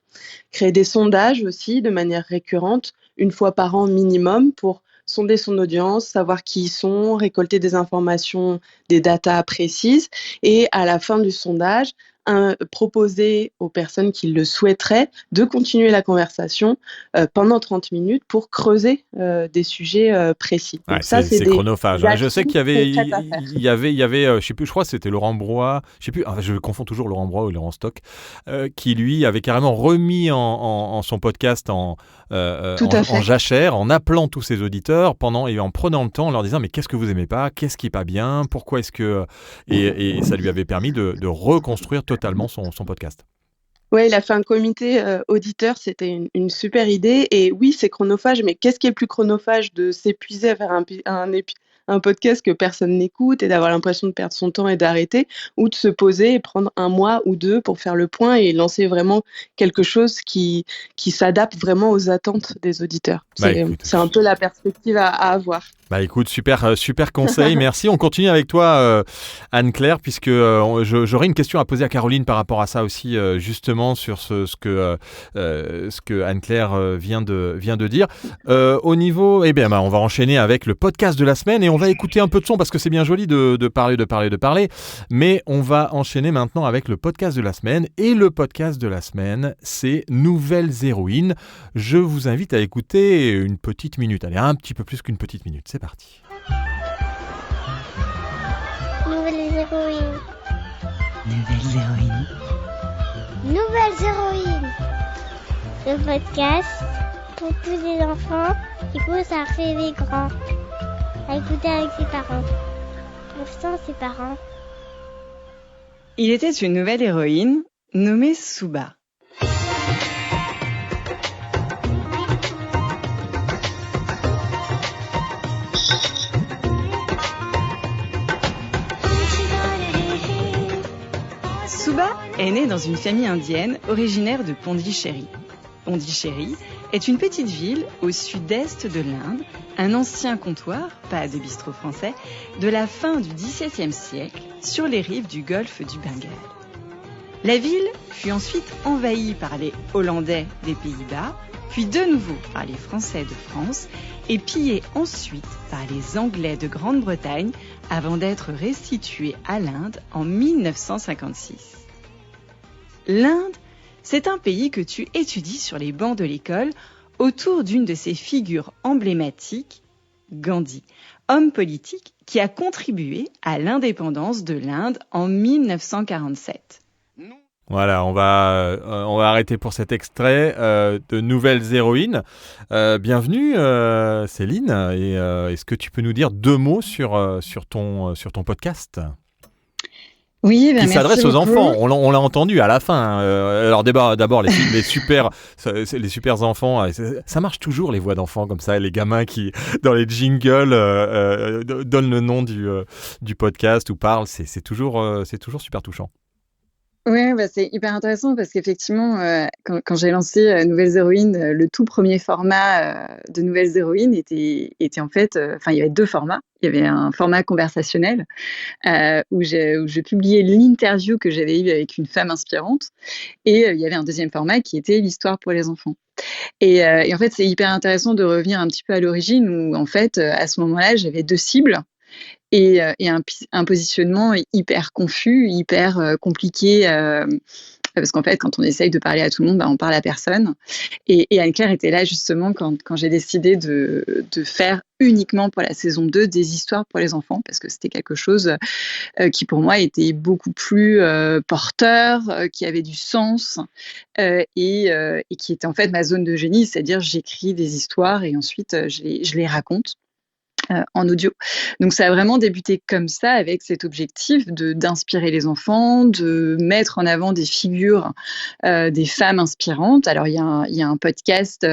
Créer des sondages aussi de manière récurrente, une fois par an minimum, pour sonder son audience, savoir qui ils sont, récolter des informations, des datas précises et à la fin du sondage, proposer aux personnes qui le souhaiteraient de continuer la conversation pendant 30 minutes pour creuser des sujets précis. Ouais, ça, c'est chronophage. Je sais qu'il y avait, je sais plus, je crois que c'était Laurent Brois, je sais plus, je confonds toujours Laurent Brois ou Laurent Stock, qui lui avait carrément remis en son podcast Tout à en fait. jachère, en appelant tous ses auditeurs et en prenant le temps, en leur disant mais qu'est-ce que vous aimez pas, qu'est-ce qui est pas bien, pourquoi est-ce que et ça lui avait permis de reconstruire totalement son podcast. Ouais, il a fait un comité auditeur, c'était une super idée. Et oui, c'est chronophage, mais qu'est-ce qui est plus chronophage de s'épuiser à faire un podcast que personne n'écoute et d'avoir l'impression de perdre son temps et d'arrêter, ou de se poser et prendre un mois ou deux pour faire le point et lancer vraiment quelque chose qui s'adapte vraiment aux attentes des auditeurs. Écoute, C'est un peu la perspective à avoir. Écoute, super conseil, merci. On continue avec toi, Anne-Claire, puisque j'aurais une question à poser à Caroline par rapport à ça aussi, justement sur ce que Anne-Claire vient de dire. Au niveau, on va enchaîner avec le podcast de la semaine et on va écouter un peu de son parce que c'est bien joli de parler, mais on va enchaîner maintenant avec le podcast de la semaine et le podcast de la semaine, c'est Nouvelles héroïnes. Je vous invite à écouter une petite minute, allez, un petit peu plus qu'une petite minute. C'est parti. Nouvelles héroïnes. Nouvelles héroïnes. Nouvelles héroïnes. Le podcast pour tous les enfants qui poussent à rêver grand. À écouter avec ses parents. Ou sans ses parents. Il était une nouvelle héroïne nommée Suba. Suba est née dans une famille indienne originaire de Pondichéry. Pondichéry est une petite ville au sud-est de l'Inde, un ancien comptoir, pas de bistrot français, de la fin du XVIIe siècle sur les rives du golfe du Bengale. La ville fut ensuite envahie par les Hollandais des Pays-Bas, puis de nouveau par les Français de France et pillée ensuite par les Anglais de Grande-Bretagne avant d'être restituée à l'Inde en 1956. L'Inde, c'est un pays que tu étudies sur les bancs de l'école autour d'une de ses figures emblématiques, Gandhi, homme politique qui a contribué à l'indépendance de l'Inde en 1947. Voilà, on va arrêter pour cet extrait de Nouvelles héroïnes. Bienvenue Céline, et est-ce que tu peux nous dire 2 mots sur ton podcast ? Oui, qui merci s'adresse aux beaucoup. enfants. On l'a entendu à la fin. Alors d'abord les super enfants. Ça marche toujours les voix d'enfants comme ça, les gamins qui dans les jingles donnent le nom du podcast ou parlent. C'est toujours super touchant. Oui, c'est hyper intéressant parce qu'effectivement, quand j'ai lancé Nouvelles héroïnes, le tout premier format de Nouvelles héroïnes était en fait, il y avait 2 formats. Il y avait un format conversationnel où je publiais l'interview que j'avais eue avec une femme inspirante, et il y avait un deuxième format qui était l'histoire pour les enfants. Et en fait, c'est hyper intéressant de revenir un petit peu à l'origine où en fait, à ce moment-là, j'avais 2 cibles. Et un positionnement hyper confus, hyper compliqué, parce qu'en fait, quand on essaye de parler à tout le monde, on parle à personne. Et Anne-Claire était là justement quand j'ai décidé de faire uniquement pour la saison 2 des histoires pour les enfants, parce que c'était quelque chose qui pour moi était beaucoup plus porteur, qui avait du sens, et qui était en fait ma zone de génie, c'est-à-dire j'écris des histoires et ensuite je les raconte. En audio. Donc ça a vraiment débuté comme ça, avec cet objectif d'inspirer les enfants, de mettre en avant des figures, des femmes inspirantes. Alors il y a un podcast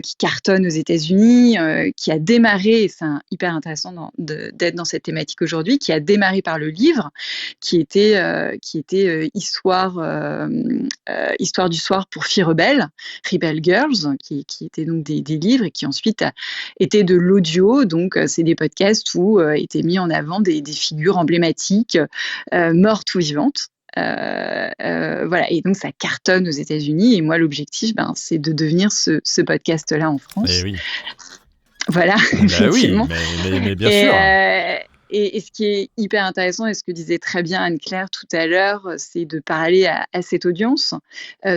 qui cartonne aux États-Unis, qui a démarré, et c'est hyper intéressant d'être dans cette thématique aujourd'hui, qui a démarré par le livre, qui était Histoire du soir pour filles rebelles, Rebel Girls, qui étaient donc des livres et qui ensuite a été de l'audio. Donc, c'est des podcasts où étaient mis en avant des figures emblématiques, mortes ou vivantes. Voilà, et donc ça cartonne aux États-Unis. Et moi, l'objectif, c'est de devenir ce podcast-là en France. Et oui. Voilà, effectivement. Oui, mais bien sûr. Et ce qui est hyper intéressant, et ce que disait très bien Anne-Claire tout à l'heure, c'est de parler à cette audience,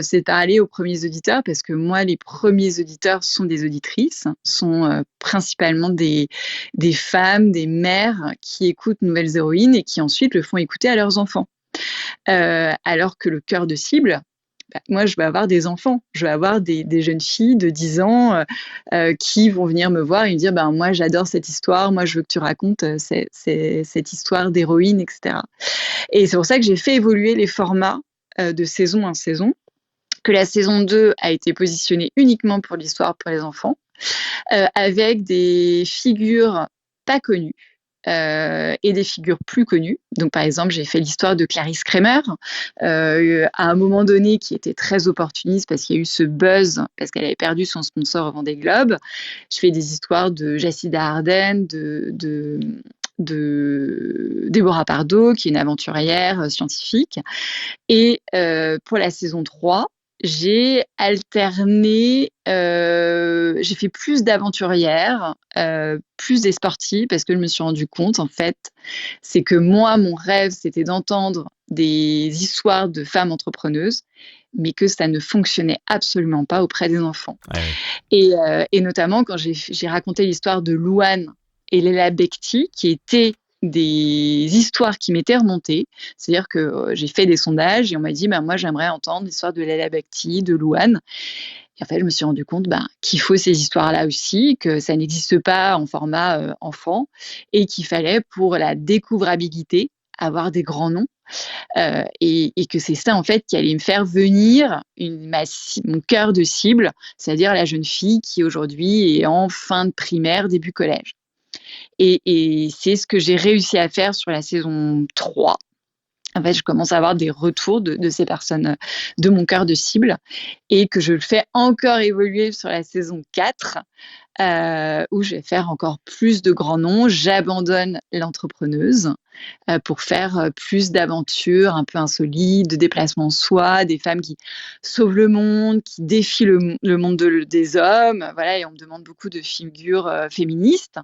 c'est de parler aux premiers auditeurs, parce que moi, les premiers auditeurs sont des auditrices, sont principalement des femmes, des mères qui écoutent Nouvelles héroïnes et qui ensuite le font écouter à leurs enfants. Alors que le cœur de cible, moi, je vais avoir des enfants, je vais avoir des jeunes filles de 10 ans qui vont venir me voir et me dire, moi, j'adore cette histoire, moi, je veux que tu racontes cette histoire d'héroïne, etc. Et c'est pour ça que j'ai fait évoluer les formats de saison en saison, que la saison 2 a été positionnée uniquement pour l'histoire pour les enfants, avec des figures pas connues. Et des figures plus connues. Donc, par exemple, j'ai fait l'histoire de Clarisse Kramer, à un moment donné qui était très opportuniste parce qu'il y a eu ce buzz, parce qu'elle avait perdu son sponsor au Vendée Globe. Je fais des histoires de Jacinda Ardern, de Déborah Pardo, qui est une aventurière scientifique. Et pour la saison 3, j'ai alterné, j'ai fait plus d'aventurières, plus des sportives, parce que je me suis rendu compte, en fait, c'est que moi, mon rêve, c'était d'entendre des histoires de femmes entrepreneuses, mais que ça ne fonctionnait absolument pas auprès des enfants. Ouais. Et notamment, quand j'ai raconté l'histoire de Louane et Leila Bekti, qui étaient des histoires qui m'étaient remontées. C'est-à-dire que j'ai fait des sondages et on m'a dit, moi, j'aimerais entendre l'histoire de Leila Bekti, de Louane. Et en fait, je me suis rendu compte qu'il faut ces histoires-là aussi, que ça n'existe pas en format enfant et qu'il fallait, pour la découvrabilité, avoir des grands noms. Et que c'est ça, en fait, qui allait me faire venir mon cœur de cible, c'est-à-dire la jeune fille qui, aujourd'hui, est en fin de primaire, début collège. Et c'est ce que j'ai réussi à faire sur la saison 3. En fait, je commence à avoir des retours de ces personnes de mon cœur de cible et que je le fais encore évoluer sur la saison 4, où je vais faire encore plus de grands noms. J'abandonne l'entrepreneuse pour faire plus d'aventures un peu insolites, de déplacements en soi, des femmes qui sauvent le monde, qui défient le monde des hommes. Voilà, et on me demande beaucoup de figures féministes.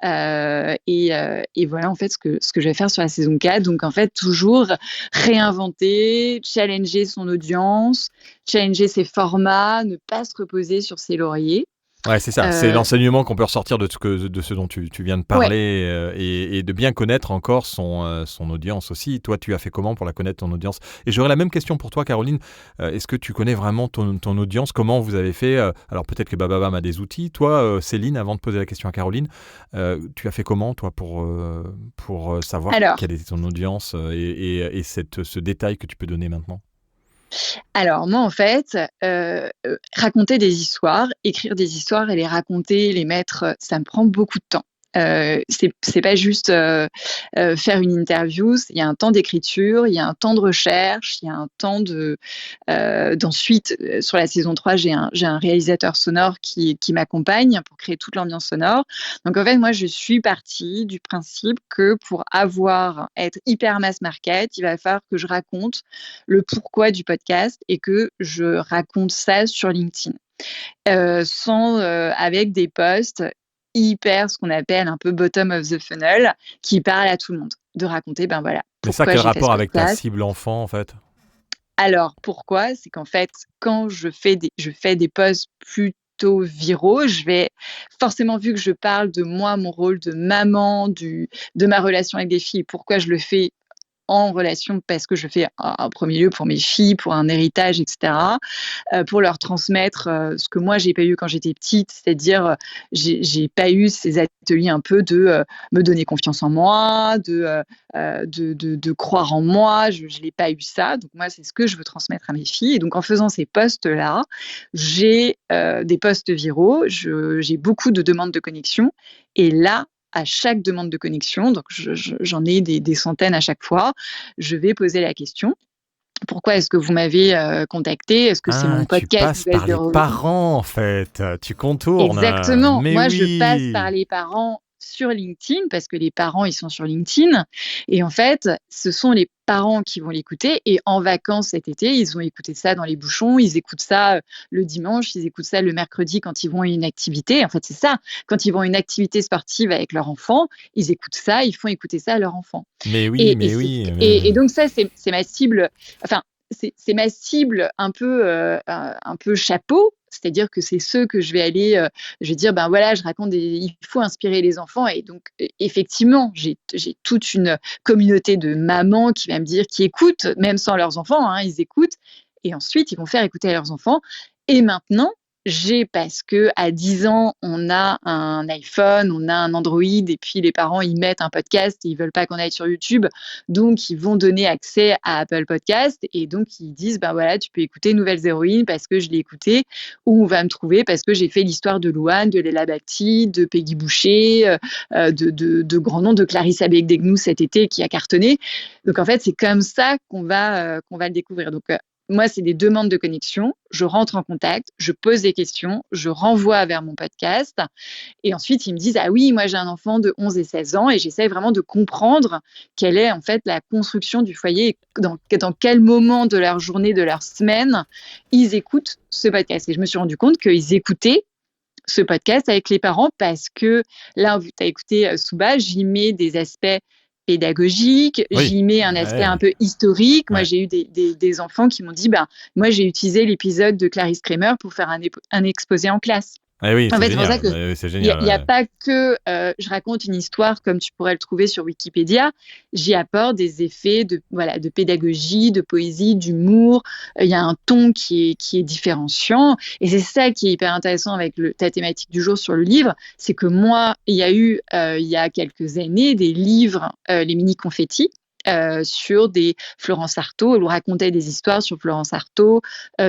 Et voilà, en fait, ce que je vais faire sur la saison 4. Donc, en fait, toujours réinventer, challenger son audience, challenger ses formats, ne pas se reposer sur ses lauriers. Ouais, c'est ça. C'est l'enseignement qu'on peut ressortir de ce dont tu viens de parler, ouais. Et de bien connaître encore son audience aussi. Toi, tu as fait comment pour la connaître, ton audience ? Et j'aurais la même question pour toi, Caroline. Est-ce que tu connais vraiment ton audience ? Comment vous avez fait ? Alors peut-être que Bababam a des outils. Toi, Céline, avant de poser la question à Caroline, tu as fait comment, toi, pour savoir quelle était ton audience et ce détail que tu peux donner maintenant ? Alors moi, en fait, raconter des histoires, écrire des histoires et les raconter, les mettre, ça me prend beaucoup de temps. C'est pas juste faire une interview, il y a un temps d'écriture, il y a un temps de recherche, il y a un temps d'ensuite, sur la saison 3, j'ai un réalisateur sonore qui m'accompagne pour créer toute l'ambiance sonore. Donc en fait, moi, je suis partie du principe que pour être hyper mass market, il va falloir que je raconte le pourquoi du podcast et que je raconte ça sur LinkedIn. Avec des posts hyper, ce qu'on appelle un peu bottom of the funnel, qui parle à tout le monde, de raconter, voilà. Mais ça, quel rapport avec ta cible enfant, en fait ? Alors, pourquoi ? C'est qu'en fait, quand je fais des posts plutôt viraux, je vais forcément, vu que je parle de moi, mon rôle de maman, de ma relation avec des filles, pourquoi je le fais en relation, parce que je fais en premier lieu pour mes filles, pour un héritage, etc., pour leur transmettre ce que moi j'ai pas eu quand j'étais petite, c'est-à-dire j'ai pas eu ces ateliers un peu de me donner confiance en moi, de croire en moi, je l'ai pas eu ça, donc moi c'est ce que je veux transmettre à mes filles, et donc en faisant ces posts-là, j'ai des posts viraux, j'ai beaucoup de demandes de connexion, et là, à chaque demande de connexion, donc j'en ai des centaines à chaque fois, je vais poser la question. Pourquoi est-ce que vous m'avez contacté ? Est-ce que c'est mon podcast ? Tu passes par les parents, en fait. Tu contournes. Exactement. Mais moi, oui. Je passe par les parents sur LinkedIn, parce que les parents, ils sont sur LinkedIn. Et en fait, ce sont les parents qui vont l'écouter. Et en vacances cet été, ils ont écouté ça dans les bouchons, ils écoutent ça le dimanche, ils écoutent ça le mercredi quand ils vont à une activité. En fait, c'est ça. Quand ils vont à une activité sportive avec leur enfant, ils écoutent ça, ils font écouter ça à leur enfant. Mais oui, Et donc ça, c'est ma cible. Enfin, c'est ma cible un peu chapeau. C'est-à-dire que c'est ceux que je vais aller, je vais dire, je raconte il faut inspirer les enfants. Et donc, effectivement, j'ai toute une communauté de mamans qui va me dire, qui écoutent, même sans leurs enfants, ils écoutent. et ensuite ils vont faire écouter à leurs enfants. Et maintenant, parce que à 10 ans, on a un iPhone, on a un Android, et puis les parents, ils mettent un podcast et ils veulent pas qu'on aille sur YouTube. Donc, ils vont donner accès à Apple Podcast. Et donc, ils disent, ben voilà, tu peux écouter Nouvelles Héroïnes parce que je l'ai écouté. Ou on va me trouver parce que j'ai fait l'histoire de Louane, de Léla Bacti, de Peggy Boucher, de grands noms, de Clarisse Abegdegnou cet été qui a cartonné. Donc, en fait, c'est comme ça qu'on va le découvrir. Donc, moi, c'est des demandes de connexion. Je rentre en contact, je pose des questions, je renvoie vers mon podcast. Et ensuite, ils me disent, ah oui, moi, j'ai un enfant de 11 et 16 ans et j'essaie vraiment de comprendre quelle est en fait la construction du foyer, dans quel moment de leur journée, de leur semaine, ils écoutent ce podcast. Et je me suis rendu compte qu'ils écoutaient ce podcast avec les parents parce que là, tu as écouté Souba, j'y mets des aspects pédagogique, Oui. j'y mets un aspect Ouais. un peu historique. Moi, Ouais. j'ai eu des enfants qui m'ont dit, moi, j'ai utilisé l'épisode de Clarisse Kramer pour faire un exposé en classe. Eh oui, En c'est fait, c'est pour ça génial. que C'est il n'y génial. a Ouais. pas que je raconte une histoire comme tu pourrais le trouver sur Wikipédia. J'y apporte des effets de pédagogie, de poésie, d'humour. Il y a un ton qui est différenciant. Et c'est ça qui est hyper intéressant avec ta thématique du jour sur le livre. C'est que moi, il y a eu, il y a quelques années, des livres, les mini-confettis. Sur des Florence Artaud, elle racontait des histoires sur Florence Artaud,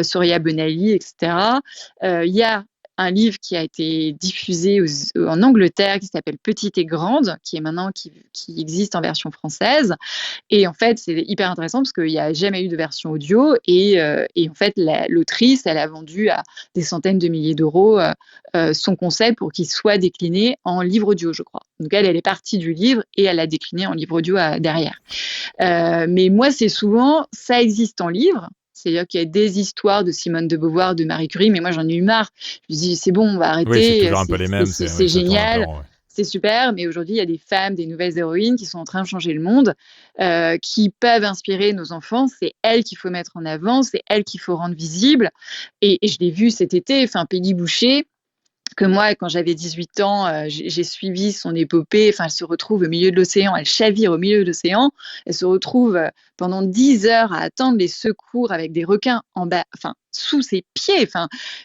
Soria Bonali, etc. Il y a un livre qui a été diffusé en Angleterre qui s'appelle Petite et Grande, qui est maintenant qui existe en version française. Et en fait, c'est hyper intéressant parce qu'il n'y a jamais eu de version audio. Et en fait, l'autrice, elle a vendu à des centaines de milliers d'euros son concept pour qu'il soit décliné en livre audio, je crois. Donc elle est partie du livre et elle l'a décliné en livre audio derrière. Mais moi, c'est souvent, ça existe en livre. C'est-à-dire qu'il y a des histoires de Simone de Beauvoir, de Marie Curie, mais moi j'en ai eu marre. Je me dis, c'est bon, on va arrêter. Oui, c'est toujours un peu les mêmes. C'est génial, c'est super. Mais aujourd'hui, il y a des femmes, des nouvelles héroïnes qui sont en train de changer le monde, qui peuvent inspirer nos enfants. C'est elles qu'il faut mettre en avant, c'est elles qu'il faut rendre visibles. Et je l'ai vu cet été, Peggy Boucher, que moi, quand j'avais 18 ans, j'ai suivi son épopée. Elle se retrouve au milieu de l'océan, elle chavire au milieu de l'océan. Elle se retrouve pendant 10 heures à attendre les secours avec des requins en bas, sous ses pieds.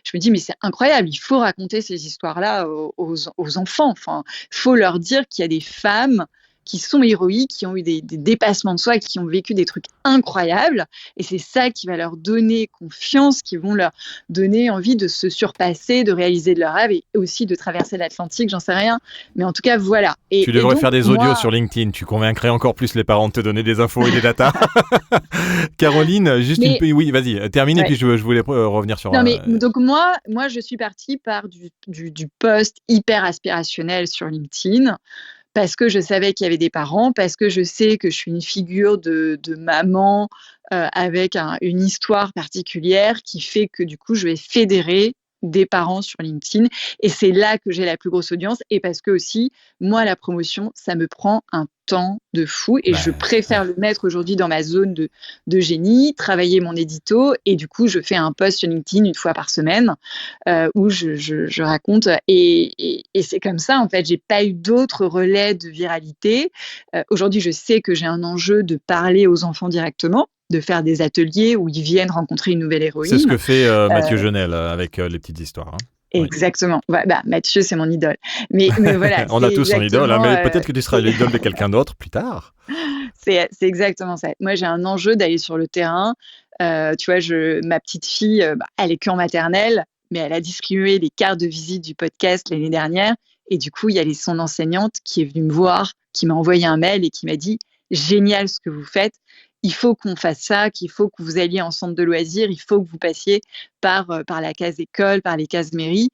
Je me dis, mais c'est incroyable, il faut raconter ces histoires-là aux enfants. Il faut leur dire qu'il y a des femmes qui sont héroïques, qui ont eu des dépassements de soi, qui ont vécu des trucs incroyables. Et c'est ça qui va leur donner confiance, qui vont leur donner envie de se surpasser, de réaliser de leurs rêves et aussi de traverser l'Atlantique, j'en sais rien. Mais en tout cas, voilà. Tu devrais faire des audios sur LinkedIn. Tu convaincrais encore plus les parents de te donner des infos et des datas. Caroline, juste oui, vas-y, termine. Ouais. Et puis je voulais revenir sur... Non, mais donc moi, je suis partie par du post hyper aspirationnel sur LinkedIn, parce que je savais qu'il y avait des parents, parce que je sais que je suis une figure de maman avec une histoire particulière qui fait que du coup, je vais fédérer des parents sur LinkedIn. Et c'est là que j'ai la plus grosse audience. Et parce que aussi, moi, la promotion, ça me prend un temps de fou. Et je préfère le mettre aujourd'hui dans ma zone de génie, travailler mon édito. Et du coup, je fais un post sur LinkedIn une fois par semaine où je raconte. Et c'est comme ça, en fait. J'ai pas eu d'autres relais de viralité. Aujourd'hui, je sais que j'ai un enjeu de parler aux enfants directement, de faire des ateliers où ils viennent rencontrer une nouvelle héroïne. C'est ce que fait Mathieu Genel avec les petites histoires. Exactement. Ouais, Mathieu, c'est mon idole. Mais voilà. On a tous son idole, mais peut-être que tu seras l'idole de quelqu'un d'autre plus tard. C'est exactement ça. Moi, j'ai un enjeu d'aller sur le terrain. Tu vois, ma petite fille, elle est qu'en maternelle, mais elle a distribué les cartes de visite du podcast l'année dernière. Et du coup, il y a son enseignante qui est venue me voir, qui m'a envoyé un mail et qui m'a dit « Génial ce que vous faites. Il faut qu'on fasse ça, qu'il faut que vous alliez en centre de loisirs, il faut que vous passiez par la case école, par les cases mairie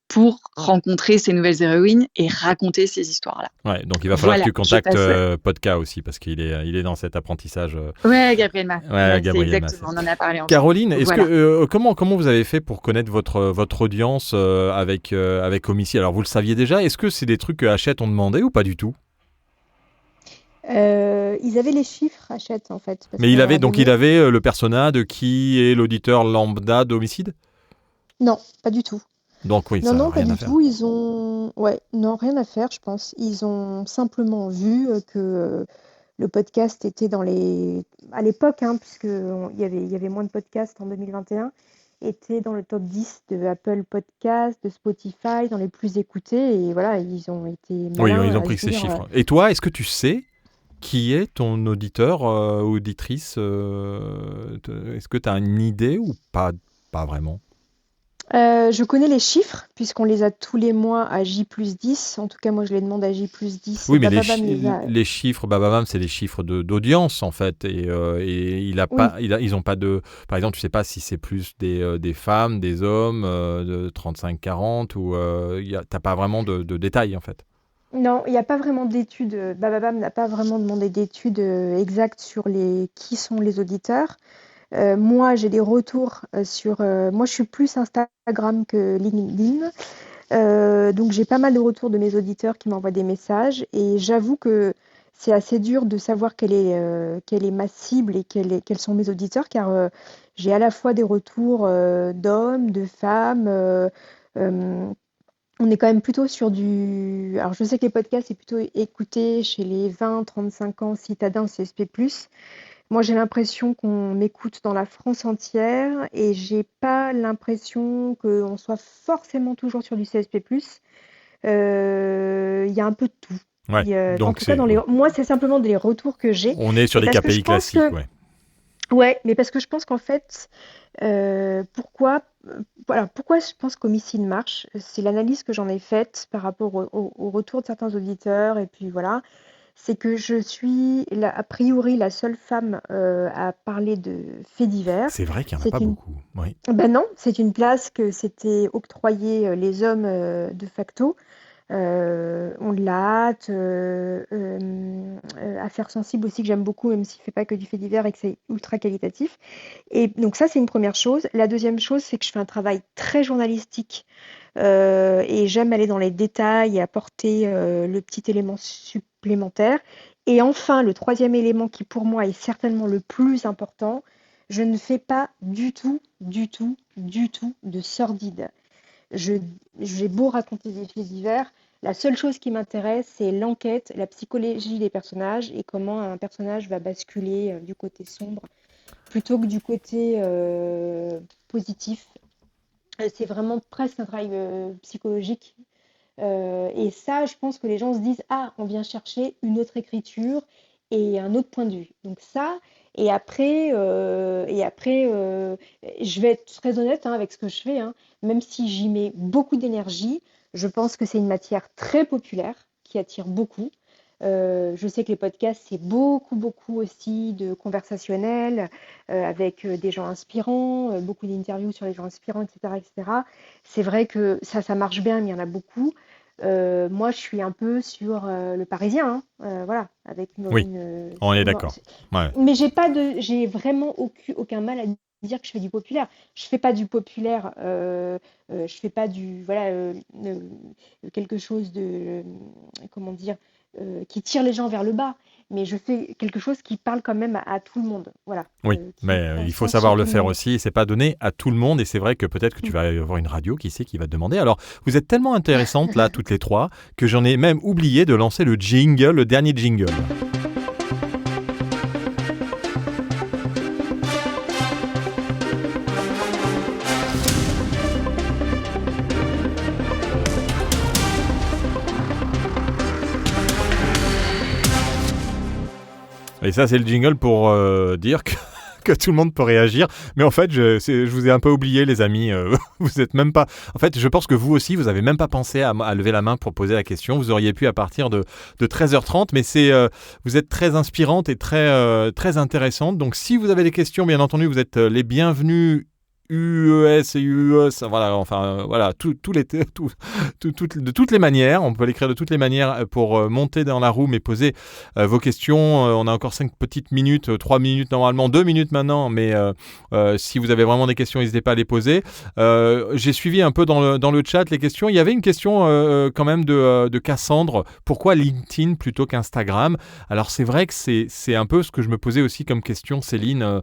pour rencontrer ces nouvelles héroïnes et raconter ces histoires-là. » Ouais, donc il va falloir que tu contactes Podca aussi parce qu'il est dans cet apprentissage. Ouais, Gabriel Mass. Ouais, Gabriel Mass. Exactement, on en a parlé ensemble. Caroline, est-ce que comment vous avez fait pour connaître votre audience avec Omissi? Alors vous le saviez déjà, est-ce que c'est des trucs que Hachette ont demandé ou pas du tout? Ils avaient les chiffres, Hachette, en fait. Mais il avait le persona de qui est l'auditeur lambda d'Homicide? Non, pas du tout. Donc oui, non, pas du tout. Ils ont, rien à faire, je pense. Ils ont simplement vu que le podcast était à l'époque, hein, il y avait moins de podcasts en 2021, était dans le top 10 de Apple Podcasts, de Spotify, dans les plus écoutés. Et voilà, ils ont été Oui, malins ils ont à pris se ces dire, chiffres. Et toi, est-ce que tu sais qui est ton auditeur, auditrice est-ce que tu as une idée ou pas vraiment? Je connais les chiffres, puisqu'on les a tous les mois à J+10. En tout cas, moi, je les demande à J+10 et Oui, mais Bababam les a. les chiffres, Bababam, c'est les chiffres d'audience en fait, et Oui, ils ont pas de, par exemple, tu sais pas si c'est plus des femmes, des hommes de 35-40 ou t'as pas vraiment de détails en fait. non, il n'y a pas vraiment d'études. Bababam n'a pas vraiment demandé d'études exactes sur qui sont les auditeurs. Moi, j'ai des retours moi, je suis plus Instagram que LinkedIn. Donc, j'ai pas mal de retours de mes auditeurs qui m'envoient des messages. Et j'avoue que c'est assez dur de savoir quelle est ma cible et quels sont mes auditeurs, car j'ai à la fois des retours d'hommes, de femmes. Euh, on est quand même plutôt sur du. Alors, je sais que les podcasts, c'est plutôt écouté chez les 20-35 ans citadins CSP+. Moi, j'ai l'impression qu'on m'écoute dans la France entière et j'ai pas l'impression qu'on soit forcément toujours sur du CSP+. Il y a un peu de tout. Ouais, En donc tout cas, moi, c'est simplement des retours que j'ai. on est sur Mais des parce que je KPI pense classiques, que, ouais. ouais, mais parce que je pense qu'en fait, pourquoi, voilà, pourquoi je pense qu'Homicide marche, c'est l'analyse que j'en ai faite par rapport au retour de certains auditeurs et puis voilà. C'est que je suis a priori la seule femme à parler de faits divers. C'est vrai qu'il y en a pas C'est une... beaucoup. Oui. Ben non, c'est une place que s'étaient octroyée les hommes de facto. On l'a hâte, Affaires sensibles aussi que j'aime beaucoup, même s'il ne fait pas que du fait divers et que c'est ultra qualitatif. Et donc ça, c'est une première chose. La deuxième chose, c'est que je fais un travail très journalistique et j'aime aller dans les détails et apporter le petit élément supplémentaire. Et enfin, le troisième élément qui pour moi est certainement le plus important, je ne fais pas du tout, du tout, du tout de sordide. Je, j'ai beau raconter des faits divers, la seule chose qui m'intéresse, c'est l'enquête, la psychologie des personnages et comment un personnage va basculer du côté sombre plutôt que du côté positif. C'est vraiment presque un travail psychologique. Et ça, je pense que les gens se disent, ah, on vient chercher une autre écriture et un autre point de vue. Donc ça, je vais être très honnête hein, avec ce que je fais, hein, même si j'y mets beaucoup d'énergie, je pense que c'est une matière très populaire qui attire beaucoup. Je sais que les podcasts, c'est beaucoup, beaucoup aussi de conversationnel avec des gens inspirants, beaucoup d'interviews sur les gens inspirants, etc., etc. C'est vrai que ça marche bien, mais il y en a beaucoup. Moi, je suis un peu sur le Parisien, hein, voilà, avec Oui, on est d'accord. Ouais. mais j'ai vraiment aucun mal à dire que je fais du populaire. Je fais pas du populaire, je fais pas quelque chose de, comment dire, qui tire les gens vers le bas. Mais je fais quelque chose qui parle quand même à tout le monde. Voilà. Oui, Qui mais prend il faut sens savoir sur le tout le faire monde. aussi, et c'est pas donné à tout le monde, et c'est vrai que peut-être que tu Mm. vas avoir une radio, qui sait, qui va te demander. Alors, vous êtes tellement intéressantes là, toutes les trois, que j'en ai même oublié de lancer le jingle, le dernier jingle. Et ça, c'est le jingle pour dire que tout le monde peut réagir. Mais en fait, je vous ai un peu oublié, les amis. Vous êtes même pas. En fait, je pense que vous aussi, vous avez même pas pensé à lever la main pour poser la question. Vous auriez pu à partir de 13h30, mais vous êtes très inspirante et très intéressante. Donc, si vous avez des questions, bien entendu, vous êtes les bienvenus. UES et UES, voilà, enfin, voilà, de toutes les manières, on peut l'écrire de toutes les manières pour monter dans la room et poser vos questions. On a encore 5 petites minutes, 3 minutes normalement, 2 minutes maintenant, mais si vous avez vraiment des questions, n'hésitez pas à les poser. J'ai suivi un peu dans le chat les questions. Il y avait une question quand même de Cassandre. Pourquoi LinkedIn plutôt qu'Instagram ? Alors c'est vrai que c'est un peu ce que je me posais aussi comme question, Céline,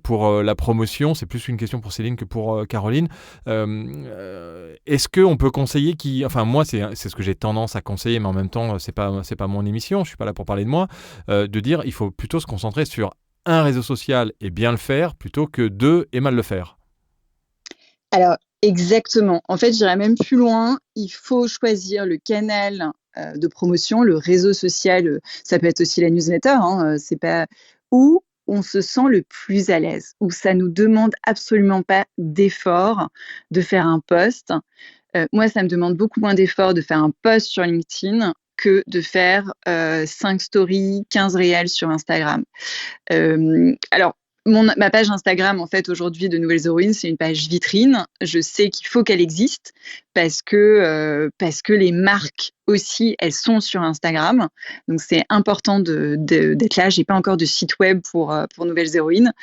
pour la promotion. C'est plus une question pour Céline Céline que pour Caroline. Est-ce qu'on peut conseiller enfin moi c'est ce que j'ai tendance à conseiller, mais en même temps c'est pas mon émission, je suis pas là pour parler de moi, de dire il faut plutôt se concentrer sur un réseau social et bien le faire plutôt que 2 et mal le faire. Alors, exactement. En fait, j'irais même plus loin. Il faut choisir le canal de promotion, le réseau social. Ça peut être aussi la newsletter, hein, c'est pas où on se sent le plus à l'aise, où ça nous demande absolument pas d'effort de faire un post. Moi, ça me demande beaucoup moins d'effort de faire un post sur LinkedIn que de faire 5 stories, 15 réels sur Instagram. Alors, ma page Instagram, en fait, aujourd'hui, de Nouvelles Héroïnes, c'est une page vitrine. Je sais qu'il faut qu'elle existe parce que les marques aussi, elles sont sur Instagram. Donc, c'est important d'être là. J'ai pas encore de site web pour Nouvelles Héroïnes.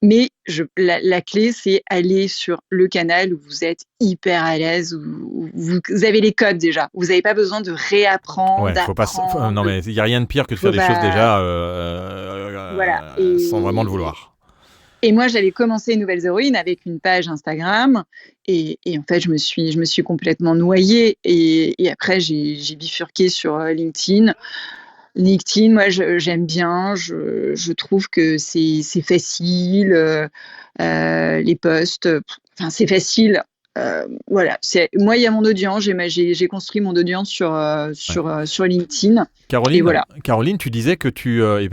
Mais la clé, c'est aller sur le canal où vous êtes hyper à l'aise, où vous avez les codes déjà. Vous n'avez pas besoin de réapprendre, d'apprendre. Non, mais il n'y a rien de pire que de faire des choses déjà voilà. sans vraiment le vouloir. Et moi, j'avais commencé Nouvelles Héroïnes avec une page Instagram. Et en fait, je me suis complètement noyée. Et après, j'ai bifurqué sur LinkedIn. LinkedIn, moi, j'aime bien. Je trouve que c'est facile. Les posts, c'est facile. Voilà. Moi, il y a mon audience. J'ai construit mon audience sur LinkedIn. Caroline, et voilà. Caroline, tu disais que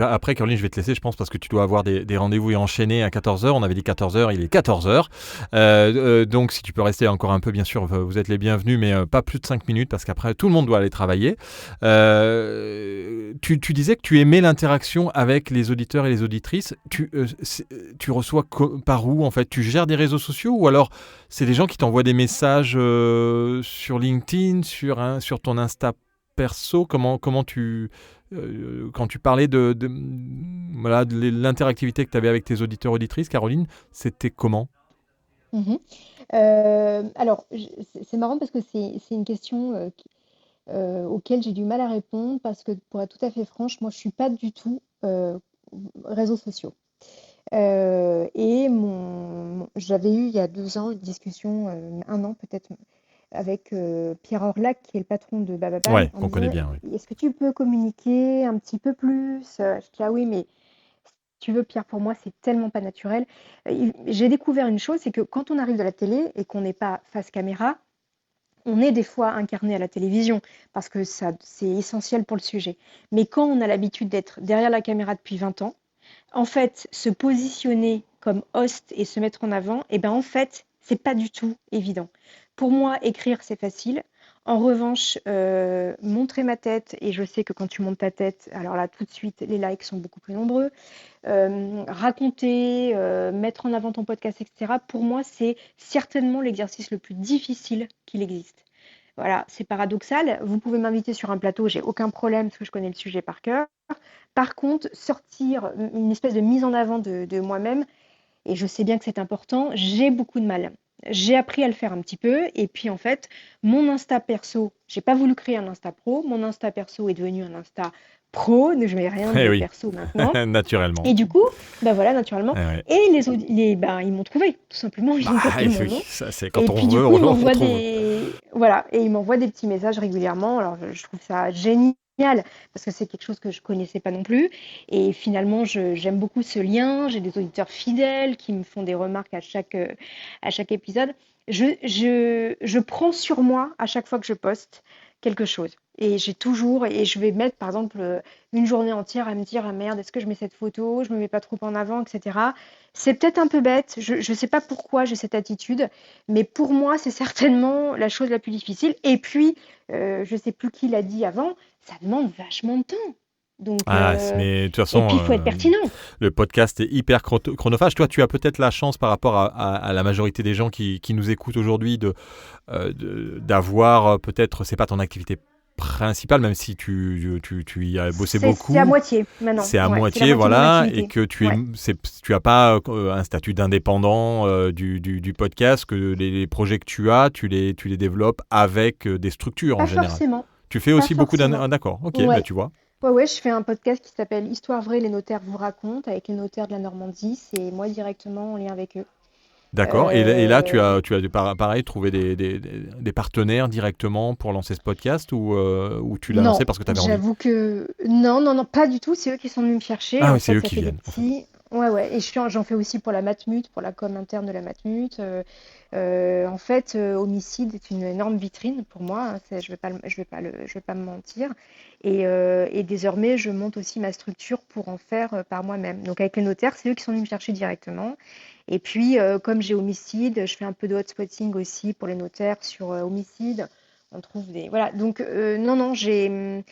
après, Caroline, je vais te laisser, je pense, parce que tu dois avoir des rendez-vous et enchaîner à 14h. On avait dit 14h, il est 14h. Donc, si tu peux rester encore un peu, bien sûr, vous êtes les bienvenus, mais pas plus de 5 minutes, parce qu'après, tout le monde doit aller travailler. Tu disais que tu aimais l'interaction avec les auditeurs et les auditrices. Tu reçois par où, en fait? Tu gères des réseaux sociaux ou alors c'est des gens qui t'envoient des messages sur LinkedIn, sur ton Insta perso? Comment tu quand tu parlais de l'interactivité que tu avais avec tes auditeurs auditrices, Caroline, c'était comment? Alors, c'est marrant parce que c'est une question auquel j'ai du mal à répondre parce que pour être tout à fait franche, moi je suis pas du tout réseaux sociaux. Et j'avais eu il y a 2 ans une discussion, 1 an peut-être, avec Pierre Orlac, qui est le patron de Bababam. Ouais, qu'on connaît bien. Oui. Est-ce que tu peux communiquer un petit peu plus? Je dis ah oui, mais si tu veux, Pierre, pour moi, c'est tellement pas naturel. J'ai découvert une chose, c'est que quand on arrive de la télé et qu'on n'est pas face caméra, on est des fois incarné à la télévision parce que ça, c'est essentiel pour le sujet. Mais quand on a l'habitude d'être derrière la caméra depuis 20 ans, en fait, se positionner comme host et se mettre en avant, en fait, c'est pas du tout évident. Pour moi, écrire, c'est facile. En revanche, montrer ma tête, et je sais que quand tu montes ta tête, alors là, tout de suite, les likes sont beaucoup plus nombreux. Raconter, mettre en avant ton podcast, etc. Pour moi, c'est certainement l'exercice le plus difficile qu'il existe. Voilà, c'est paradoxal. Vous pouvez m'inviter sur un plateau, j'ai aucun problème parce que je connais le sujet par cœur. Par contre, sortir une espèce de mise en avant de moi-même, et je sais bien que c'est important, j'ai beaucoup de mal. J'ai appris à le faire un petit peu, et puis en fait, mon Insta perso, j'ai pas voulu créer un Insta pro, mon Insta perso est devenu un Insta pro, je mets rien de perso maintenant. Naturellement. Et du coup, naturellement. Et ils m'ont trouvé, tout simplement. Ils ont tapé mon nom. Ça, c'est quand et on puis veut, du coup, on ils m'envoient des petits messages régulièrement. Alors, je trouve ça génial parce que c'est quelque chose que je connaissais pas non plus. Et finalement, j'aime beaucoup ce lien. J'ai des auditeurs fidèles qui me font des remarques à chaque épisode. Je prends sur moi à chaque fois que je poste quelque chose. Et je vais mettre par exemple une journée entière à me dire ah merde, est-ce que je mets cette photo, je me mets pas trop en avant, etc. C'est peut-être un peu bête, je sais pas pourquoi j'ai cette attitude, mais pour moi c'est certainement la chose la plus difficile. Et puis je sais plus qui l'a dit avant, ça demande vachement de temps. Donc, mais de toute façon, et puis il faut être pertinent. Le podcast est hyper chronophage. Toi, tu as peut-être la chance par rapport à la majorité des gens qui nous écoutent aujourd'hui d'avoir peut-être, c'est pas ton activité principale, même si tu y as bossé beaucoup. C'est à moitié maintenant. C'est à moitié, voilà, et que tu as pas un statut d'indépendant du podcast, que les projets que tu as, tu les développes avec des structures en général. Forcément. Tu fais aussi beaucoup d'accord, ok, ouais. Tu vois. Ouais, je fais un podcast qui s'appelle Histoire vraie, les notaires vous racontent, avec les notaires de la Normandie. C'est moi directement en lien avec eux. D'accord. Et là, tu as pareil trouvé des partenaires directement pour lancer ce podcast ou tu l'as lancé Non, parce que tu avais envie? j'avoue que non, pas du tout. C'est eux qui sont venus me chercher. Ah En oui, c'est fait, eux ça qui fait des viennent. En fait. petits. Ouais. Et j'en fais aussi pour la Matmut, pour la com interne de la Matmut. En fait, Homicide est une énorme vitrine pour moi, hein. Je vais pas me mentir. Et désormais, je monte aussi ma structure pour en faire par moi-même. Donc avec les notaires, c'est eux qui sont venus me chercher directement. Et puis, comme j'ai Homicide, je fais un peu de hotspotting aussi pour les notaires sur Homicide. On trouve des... Voilà, donc non, j'ai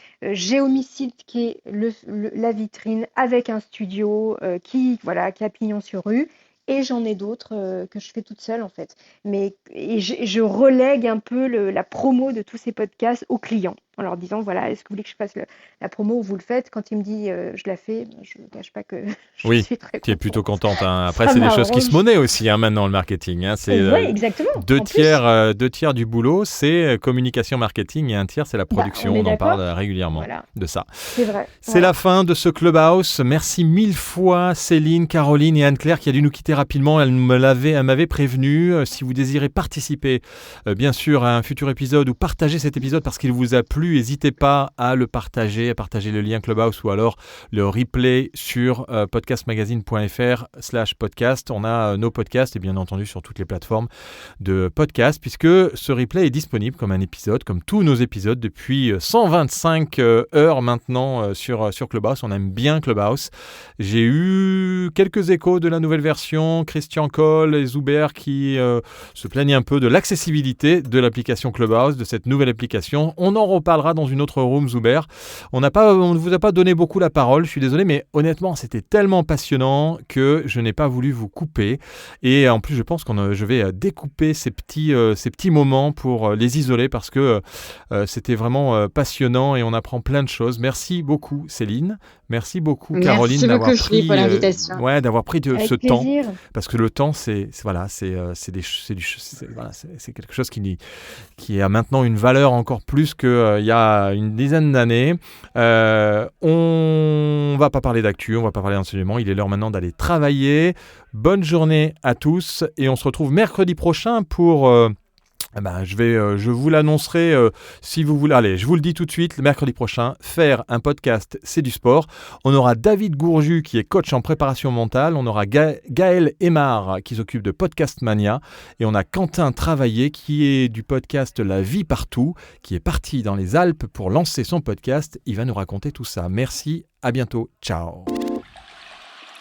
Homicide qui est la vitrine avec un studio qui a pignon sur rue. Et j'en ai d'autres que je fais toute seule en fait. Et je relègue un peu la promo de tous ces podcasts aux clients en leur disant voilà, est-ce que vous voulez que je fasse la promo ou vous le faites? Quand il me dit je la fais, je ne cache pas que je Oui, suis très tu es plutôt contente. contente, hein. Après, Ça c'est des choses qui m'arrange. se monnaient aussi maintenant, le marketing, hein. C'est Oui, exactement. deux En plus, tiers du boulot, c'est communication marketing et un tiers, c'est la production. on est On en parle d'accord. régulièrement Voilà, de ça. c'est vrai. C'est Voilà. la fin de ce Clubhouse. Merci 1000 fois Céline, Caroline et Anne-Claire qui a dû nous quitter rapidement. Elle m'avait prévenu. Si vous désirez participer, bien sûr, à un futur épisode ou partager cet épisode parce qu'il vous a plu, n'hésitez pas à le partager, à partager le lien Clubhouse ou alors le replay sur podcastmagazine.fr/podcast. On a nos podcasts et bien entendu sur toutes les plateformes de podcast puisque ce replay est disponible comme un épisode, comme tous nos épisodes depuis 125 heures maintenant sur Clubhouse. On aime bien Clubhouse. J'ai eu quelques échos de la nouvelle version, Christian Coll et Zuber qui se plaignent un peu de l'accessibilité de l'application Clubhouse, de cette nouvelle application. On en reparlera dans une autre room, Zuber. On ne vous a pas donné beaucoup la parole, je suis désolé, mais honnêtement, c'était tellement passionnant que je n'ai pas voulu vous couper. Et en plus, je pense que je vais découper ces petits moments pour les isoler parce que c'était vraiment passionnant et on apprend plein de choses. Merci beaucoup, Céline. Merci beaucoup, Caroline, Merci d'avoir beaucoup, Philippe, pour l'invitation. d'avoir pris Avec ce temps. plaisir. Parce que le temps, c'est quelque chose qui a maintenant une valeur encore plus qu'il y a une dizaine d'années. On va pas parler d'actu, on va pas parler d'enseignement. Il est l'heure maintenant d'aller travailler. Bonne journée à tous et on se retrouve mercredi prochain pour... je vous l'annoncerai si vous voulez. Allez, je vous le dis tout de suite, le mercredi prochain, faire un podcast, c'est du sport. On aura David Gourju qui est coach en préparation mentale. On aura Gaël Aymar qui s'occupe de Podcast Mania. Et on a Quentin Travaillé qui est du podcast La Vie Partout, qui est parti dans les Alpes pour lancer son podcast. Il va nous raconter tout ça. Merci, à bientôt. Ciao.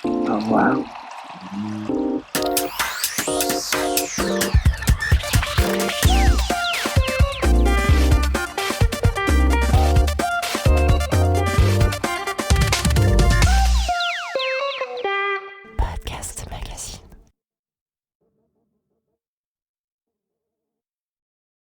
Au revoir. Thank you.